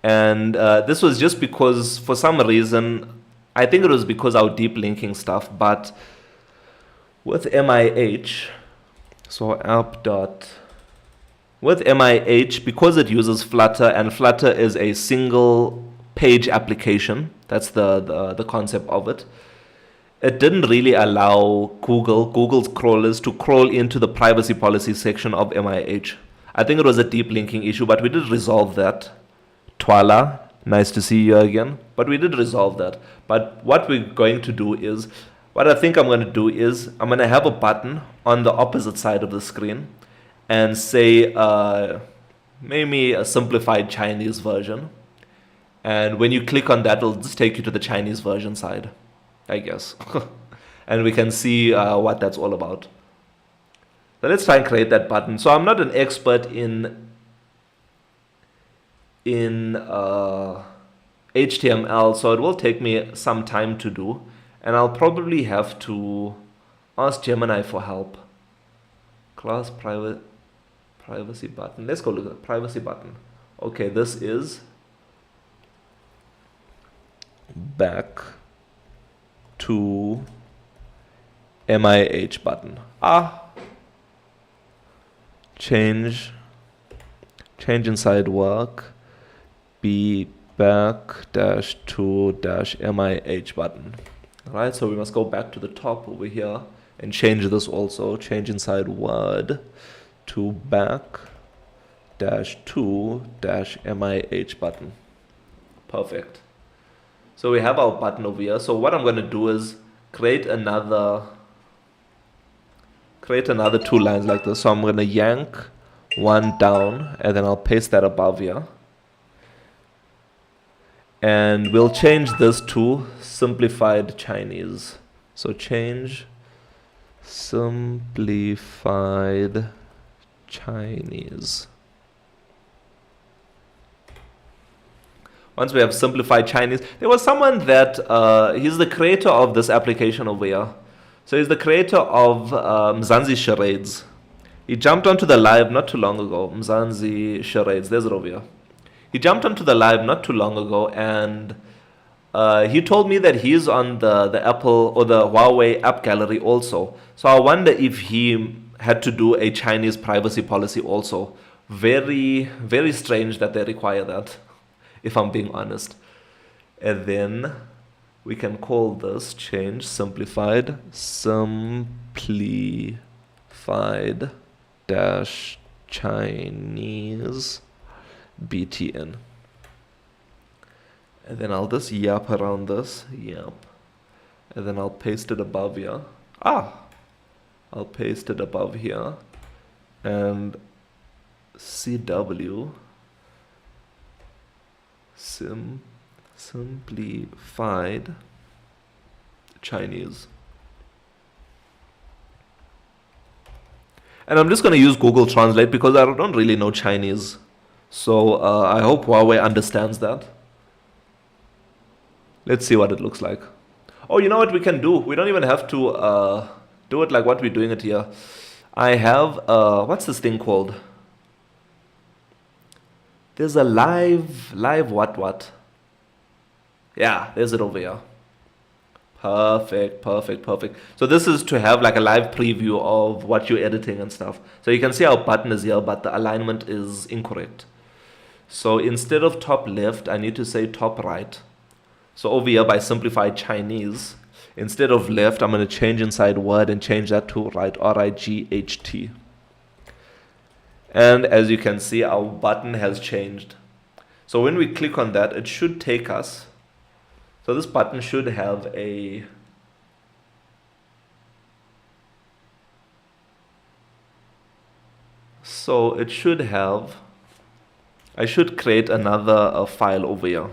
And this was just because, for some reason, I think it was because our deep linking stuff, but with MIH, so with MIH, because it uses Flutter, and Flutter is a single page application, that's the concept of it, it didn't really allow Google's crawlers to crawl into the privacy policy section of MIH. I think it was a deep linking issue, but we did resolve that. Twala, nice to see you again. But we did resolve that. But what we're going to do is, what I think I'm going to do is, I'm going to have a button on the opposite side of the screen and say, maybe a simplified Chinese version. And when you click on that, it'll just take you to the Chinese version side, I guess. And we can see what that's all about. So let's try and create that button. So I'm not an expert in HTML, so it will take me some time to do, and I'll probably have to ask Gemini for help. Class privacy button. Let's go look at the privacy button. Okay, this is back to MIH button. Change inside work. Be back to MIH button. Alright, so we must go back to the top over here and change this also. Change inside word to back to MIH button. Perfect. So we have our button over here. So what I'm going to do is create another 2 lines like this. So I'm going to yank one down and then I'll paste that above here. And we'll change this to simplified Chinese. So change simplified Chinese. Once we have simplified Chinese, there was someone that, he's the creator of this application over here. So he's the creator of Mzansi Charades. He jumped onto the live not too long ago. Mzansi Charades, there's it over here. He jumped onto the live not too long ago, and he told me that he's on the Apple or the Huawei app gallery also. So I wonder if he had to do a Chinese privacy policy also. Very, very strange that they require that, if I'm being honest. And then we can call this change simplified dash Chinese BTN. And then I'll just yap around this. Yap. And then I'll paste it above here. I'll paste it above here. And CW. Simplified Chinese. And I'm just going to use Google Translate because I don't really know Chinese. So I hope Huawei understands that. Let's see what it looks like. Oh, you know what we can do? We don't even have to do it like what we're doing it here. I have, what's this thing called? There's a live what? Yeah, there's it over here. Perfect. So this is to have like a live preview of what you're editing and stuff. So you can see our button is here, but the alignment is incorrect. So instead of top left, I need to say top right. So over here by simplified Chinese, instead of left, I'm going to change inside word and change that to right, R-I-G-H-T. And as you can see, our button has changed. So when we click on that, it should take us. So this button should have a I should create another file over here.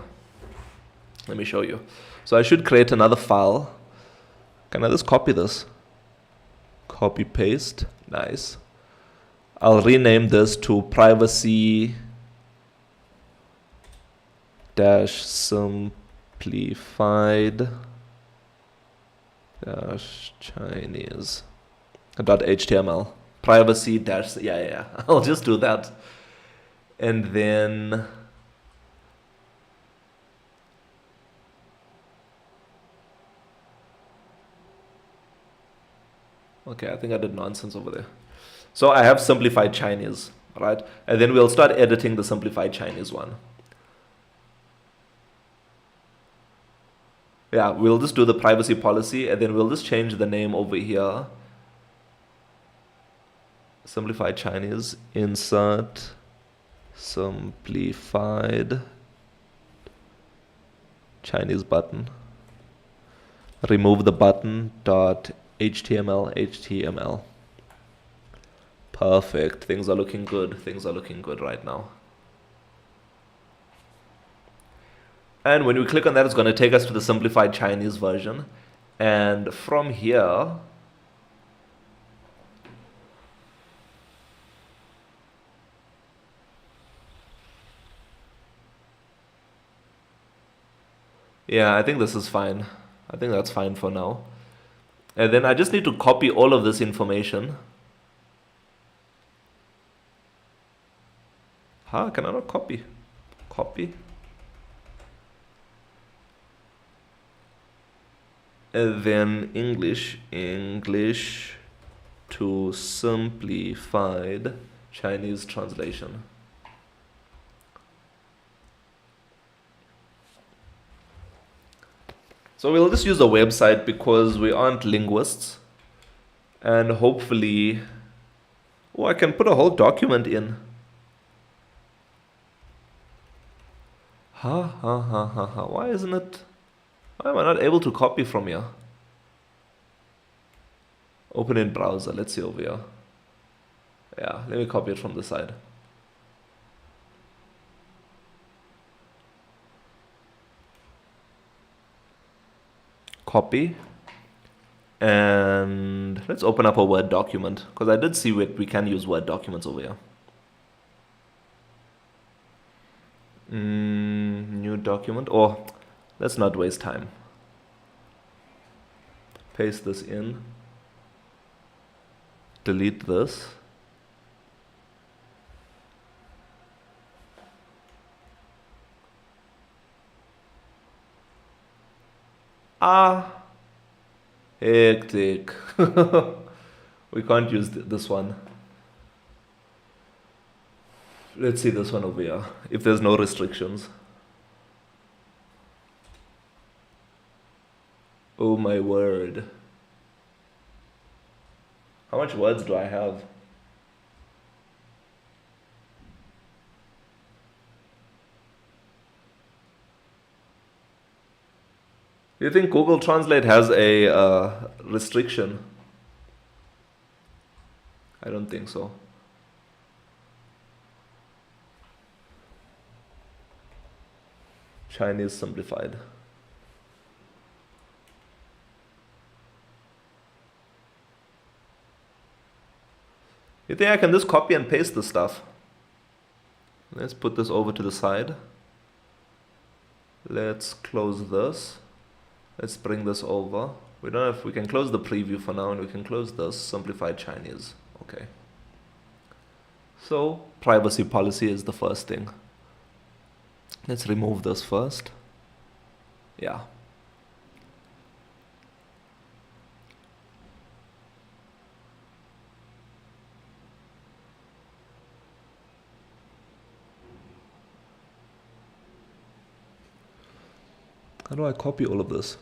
Let me show you. So I should create another file. Can I just copy this? Copy paste. Nice. I'll rename this to privacy dash simplified dash Chinese .html. Privacy dash, yeah. I'll just do that. And then okay, I think I did nonsense over there. So I have simplified Chinese, right? And then we'll start editing the simplified Chinese one. Yeah, we'll just do the privacy policy and then we'll just change the name over here. Simplified Chinese, insert simplified Chinese button. Remove the button dot HTML. Perfect. Things are looking good. Things are looking good right now. And when we click on that, it's going to take us to the simplified Chinese version. And from here, yeah, I think this is fine. I think that's fine for now. And then I just need to copy all of this information. Can I not copy? Copy. And then English to simplified Chinese translation. So we'll just use a website because we aren't linguists. And hopefully, oh, I can put a whole document in. Why isn't it? Why am I not able to copy from here? Open in browser. Let's see over here. Yeah, let me copy it from the side. Copy. And let's open up a Word document because I did see we can use Word documents over here. New document. Oh, let's not waste time. Paste this in. Delete this. Hectic. We can't use this one. Let's see this one over here, if there's no restrictions. Oh my word. How much words do I have? Do you think Google Translate has a restriction? I don't think so. Chinese simplified. You think I can just copy and paste the stuff? Let's put this over to the side. Let's close this. Let's bring this over. We don't know if we can close the preview for now, and we can close this simplified Chinese. Okay. So privacy policy is the first thing. Let's remove this first. Yeah. How do I copy all of this?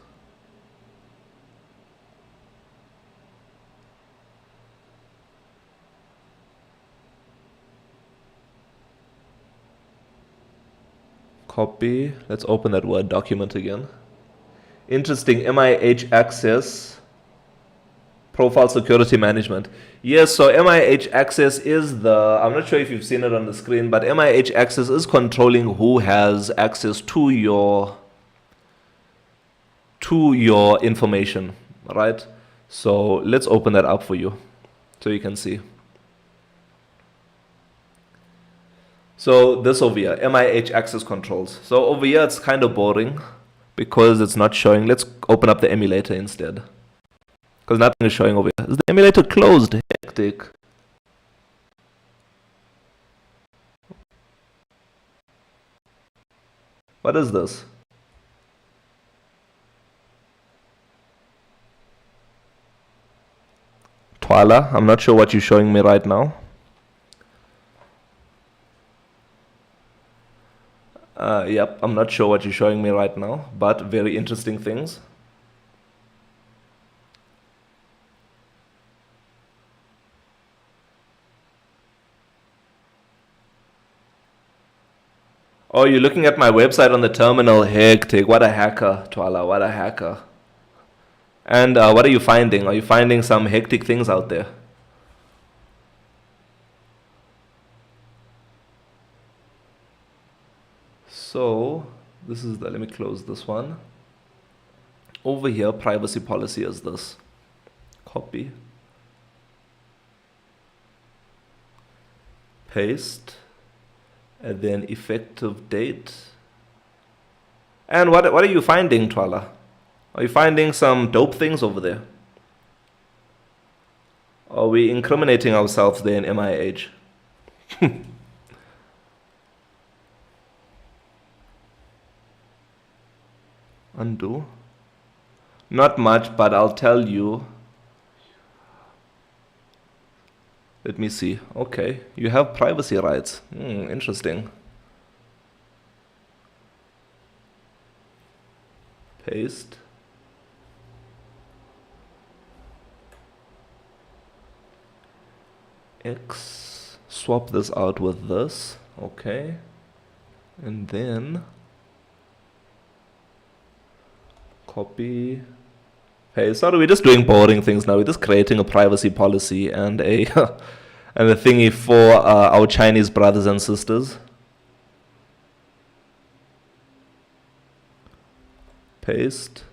Copy. Let's open that Word document again. Interesting. MIH access. Profile security management. Yes, so MIH access is I'm not sure if you've seen it on the screen, but MIH access is controlling who has access to your information, right? So let's open that up for you so you can see. So this over here, MIH access controls. So over here it's kind of boring because it's not showing. Let's open up the emulator instead, because nothing is showing over here. Is the emulator closed? Hectic. What is this? Twala, I'm not sure what you're showing me right now. Yep, I'm not sure what you're showing me right now, but very interesting things. Oh, you're looking at my website on the terminal. Hectic. What a hacker, Twala. What a hacker. And what are you finding? Are you finding some hectic things out there? So this is let me close this one. Over here, privacy policy is this. Copy. Paste. And then effective date. And what are you finding, Twala? Are you finding some dope things over there? Are we incriminating ourselves there in MIH? Undo. Not much, but I'll tell you. Let me see. Okay, you have privacy rights. Interesting. Paste. X. Swap this out with this. Okay. And then copy. Hey, sorry, we're just doing boring things now. We're just creating a privacy policy and a and a thingy for our Chinese brothers and sisters. Paste.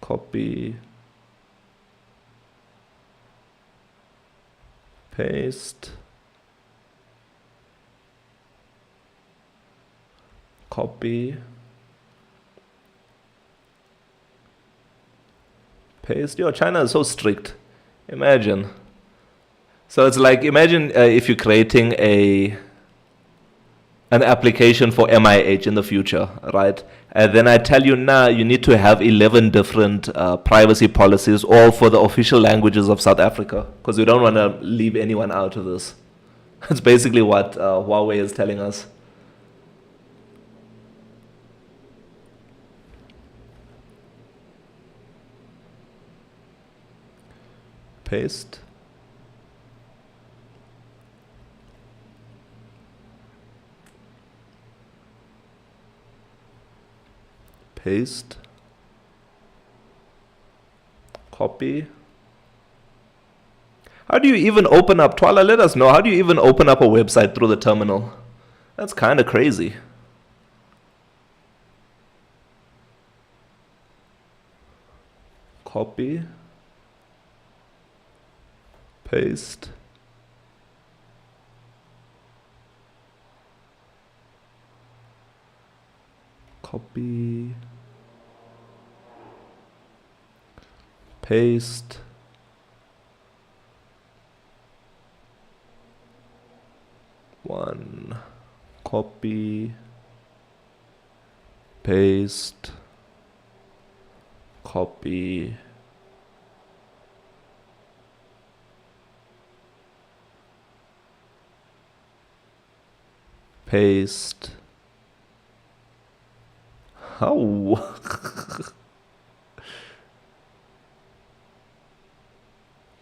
Copy. Paste. Copy. Paste. Yo, China is so strict. Imagine. So it's like, imagine if you're creating an application for MIH in the future, right? And then I tell you, now you need to have 11 different privacy policies, all for the official languages of South Africa, because we don't want to leave anyone out of this. That's basically what Huawei is telling us. Paste. paste, copy. How do you even open up, Twala, let us know, how do you even open up a website through the terminal? That's kind of crazy. Copy, paste, copy, paste, one, copy, paste, copy, paste. How?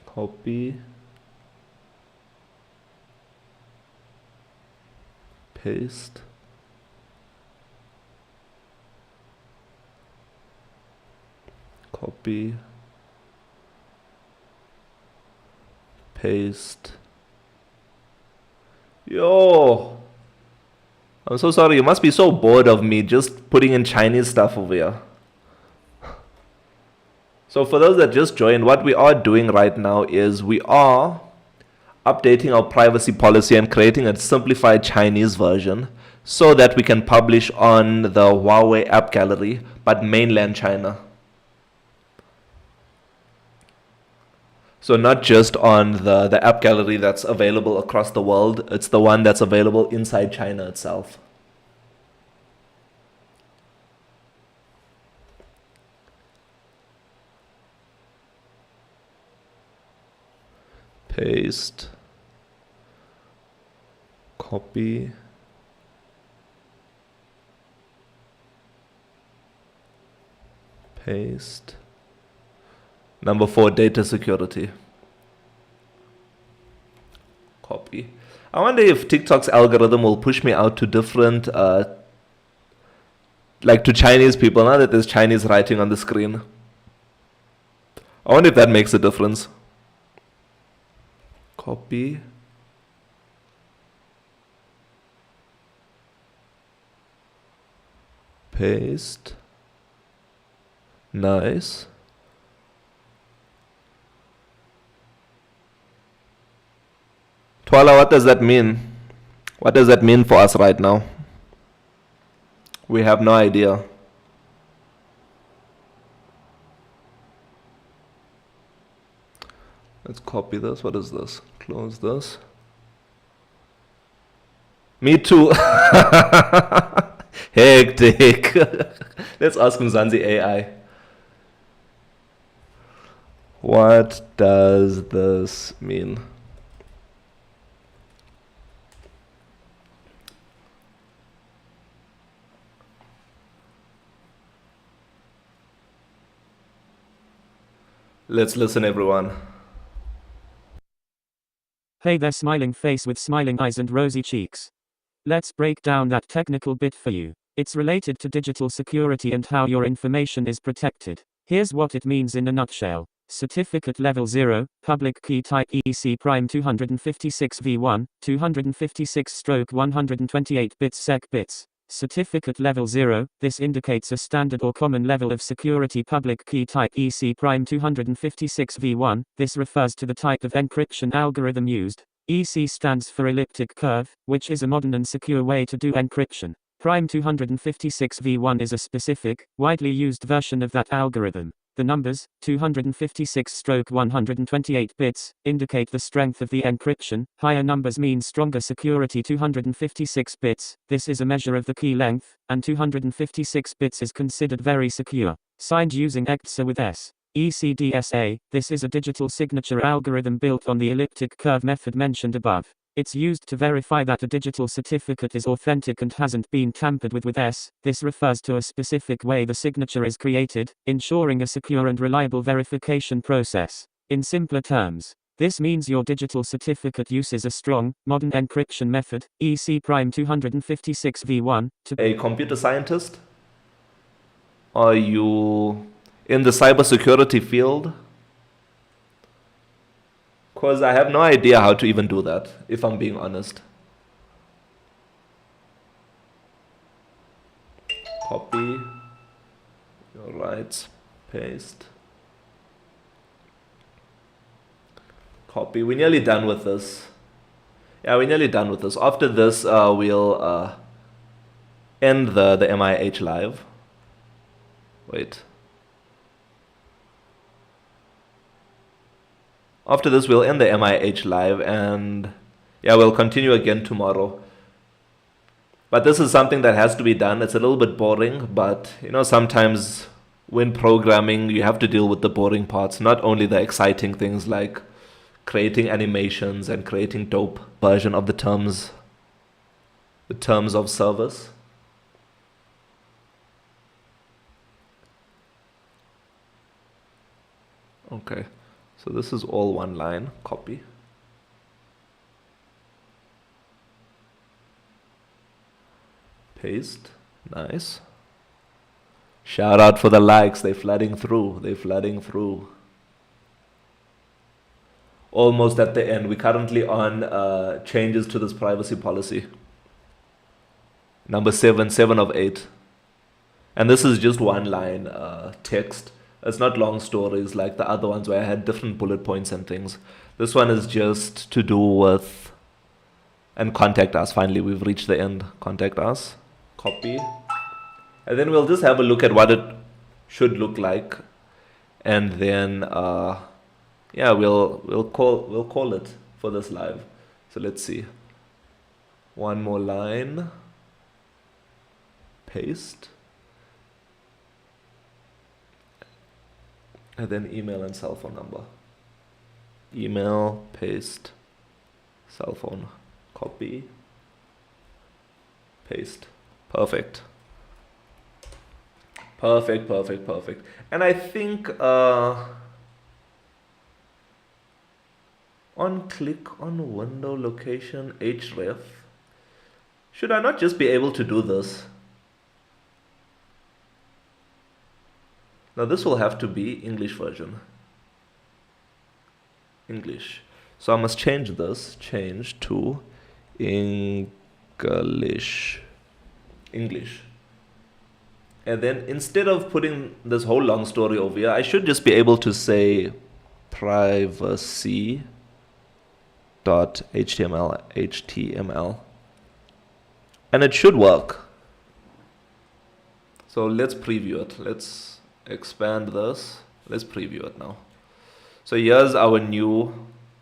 Copy, paste, copy, paste. Yo, I'm so sorry. You must be so bored of me just putting in Chinese stuff over here. So for those that just joined, what we are doing right now is we are updating our privacy policy and creating a simplified Chinese version so that we can publish on the Huawei app gallery, but mainland China. So not just on the app gallery that's available across the world, it's the one that's available inside China itself. Paste, copy, paste. Number 4, data security. Copy. I wonder if TikTok's algorithm will push me out to different, like to Chinese people, now that there's Chinese writing on the screen. I wonder if that makes a difference. Copy. Paste. Nice. Twala, what does that mean? What does that mean for us right now? We have no idea. Let's copy this. What is this? Close this. Me too. Hectic. Let's ask Mzansi AI. What does this mean? Let's listen, everyone. Hey there, smiling face with smiling eyes and rosy cheeks. Let's break down that technical bit for you. It's related to digital security and how your information is protected. Here's what it means in a nutshell. Certificate Level 0, Public Key Type EC Prime 256 v1, 256/128 bits sec bits. Certificate Level 0, this indicates a standard or common level of security. Public Key Type EC Prime 256 v1, this refers to the type of encryption algorithm used. EC stands for elliptic curve, which is a modern and secure way to do encryption. Prime 256 v1 is a specific, widely used version of that algorithm. The numbers, 256/128 bits, indicate the strength of the encryption. Higher numbers mean stronger security. 256 bits, this is a measure of the key length, and 256 bits is considered very secure. Signed using ECDSA with S. ECDSA, this is a digital signature algorithm built on the elliptic curve method mentioned above. It's used to verify that a digital certificate is authentic and hasn't been tampered with S. This refers to a specific way the signature is created, ensuring a secure and reliable verification process. In simpler terms, this means your digital certificate uses a strong, modern encryption method, EC Prime 256 v1, to a computer scientist Are you in the cybersecurity field? Because I have no idea how to even do that, if I'm being honest. Copy. All right. Paste. Copy. We're nearly done with this. Yeah, we're nearly done with this. After this, we'll end the MIH live. Wait. After this, we'll end the MIH live, and yeah, we'll continue again tomorrow. But this is something that has to be done. It's a little bit boring, but you know, sometimes when programming, you have to deal with the boring parts, not only the exciting things like creating animations and creating dope version of the terms of service. Okay, so this is all one line, copy. Paste, nice. Shout out for the likes, they're flooding through, Almost at the end. We're currently on changes to this privacy policy. Number 7 of 8. And this is just one line text. It's not long stories like the other ones where I had different bullet points and things. This one is just to do with, and contact us. Finally, we've reached the end. Contact us. Copy. And then we'll just have a look at what it should look like. And then, yeah, we'll call it for this live. So let's see. One more line. Paste. And then email and cell phone number. Email, paste, cell phone, copy, paste. Perfect. Perfect. And I think on click on window location href, should I not just be able to do this? Now this will have to be English version. English. So I must change this, change to English. And then instead of putting this whole long story over here, I should just be able to say privacy.html. And it should work. So let's preview it. Let's expand this. Let's preview it now. So here's our new,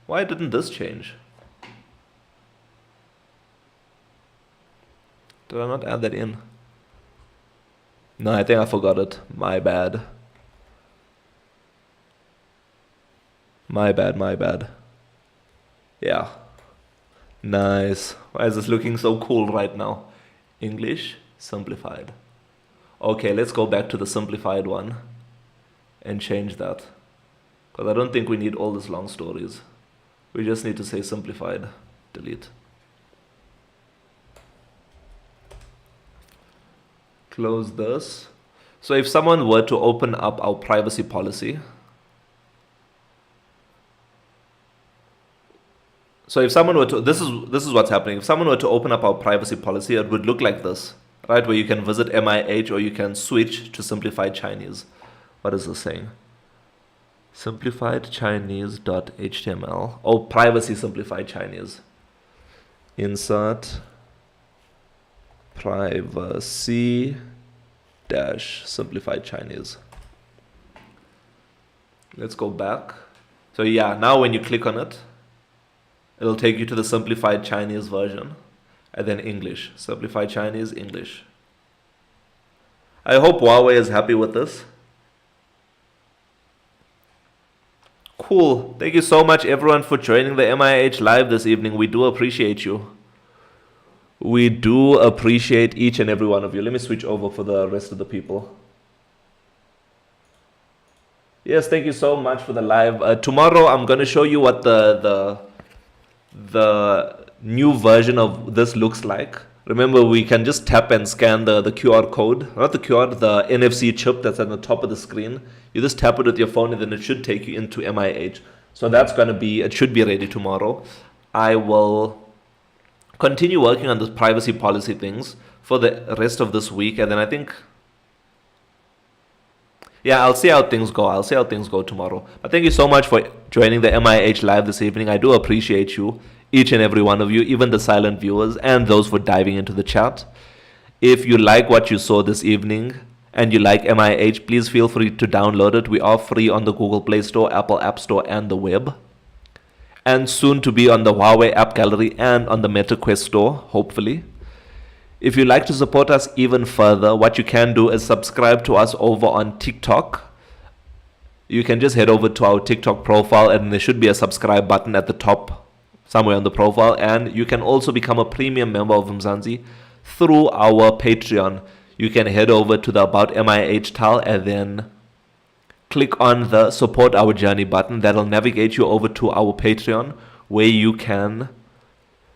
why didn't this change? Did I not add that in? No, I think I forgot it. My bad. Yeah. Nice. Why is this looking so cool right now? English simplified. Okay, let's go back to the simplified one and change that. Because I don't think we need all these long stories. We just need to say simplified. Delete. Close this. So if someone were to open up our privacy policy, so if someone were to, this is what's happening. If someone were to open up our privacy policy, it would look like this, right? Where you can visit MIH or you can switch to simplified Chinese. What is this saying? Simplified Chinese.html. Oh, privacy simplified Chinese. Insert privacy dash simplified Chinese. Let's go back. So yeah, now when you click on it, it'll take you to the simplified Chinese version and then English. Simplified Chinese, English. I hope Huawei is happy with this. Cool. Thank you so much everyone for joining the MIH live this evening. We do appreciate you. We do appreciate each and every one of you. Let me switch over for the rest of the people. Yes, thank you so much for the live. Tomorrow I'm going to show you what the new version of this looks like. Remember, we can just tap and scan the QR code, not the QR, the NFC chip that's at the top of the screen. You just tap it with your phone and then it should take you into MIH. So that's going to be, it should be ready tomorrow. I will continue working on the privacy policy things for the rest of this week. And then I think, yeah, I'll see how things go. I'll see how things go tomorrow. But thank you so much for joining the MIH live this evening. I do appreciate you, each and every one of you, even the silent viewers and those for diving into the chat. If you like what you saw this evening and you like MIH, please feel free to download it. We are free on the Google Play Store, Apple App Store, and the web. And soon to be on the Huawei App Gallery and on the MetaQuest Store, hopefully. If you'd like to support us even further, what you can do is subscribe to us over on TikTok. You can just head over to our TikTok profile and there should be a subscribe button at the top, somewhere on the profile. And you can also become a premium member of Mzansi through our Patreon. You can head over to the About MIH tile and then click on the Support Our Journey button. That'll navigate you over to our Patreon where you can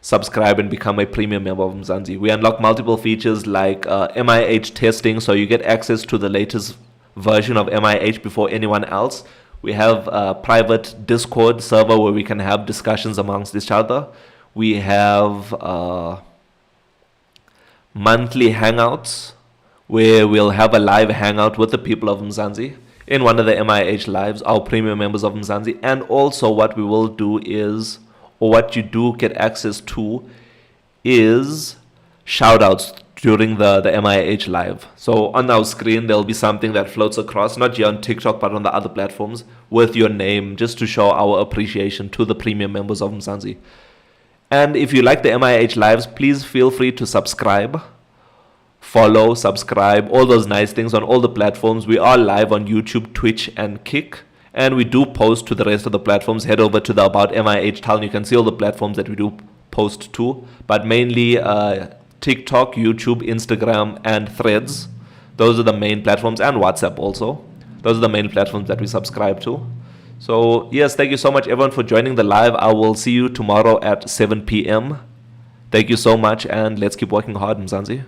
subscribe and become a premium member of Mzansi. We unlock multiple features like MIH testing, so you get access to the latest version of MIH before anyone else. We have a private Discord server where we can have discussions amongst each other. We have monthly hangouts where we'll have a live hangout with the people of Mzansi in one of the MIH lives, our premium members of Mzansi. And also what we will do is, or what you do get access to, is shoutouts during the MIH live. So on our screen, there'll be something that floats across, not here on TikTok, but on the other platforms, with your name, just to show our appreciation to the premium members of Mzansi. And if you like the MIH lives, please feel free to subscribe, follow, subscribe, all those nice things on all the platforms. We are live on YouTube, Twitch, and Kick. And we do post to the rest of the platforms. Head over to the About MIH tile and you can see all the platforms that we do post to. But mainly TikTok, YouTube, Instagram, and Threads. Those are the main platforms, and WhatsApp also. Those are the main platforms that we subscribe to. So yes, thank you so much everyone for joining the live. I will see you tomorrow at 7 p.m. Thank you so much, and let's keep working hard, Mzansi.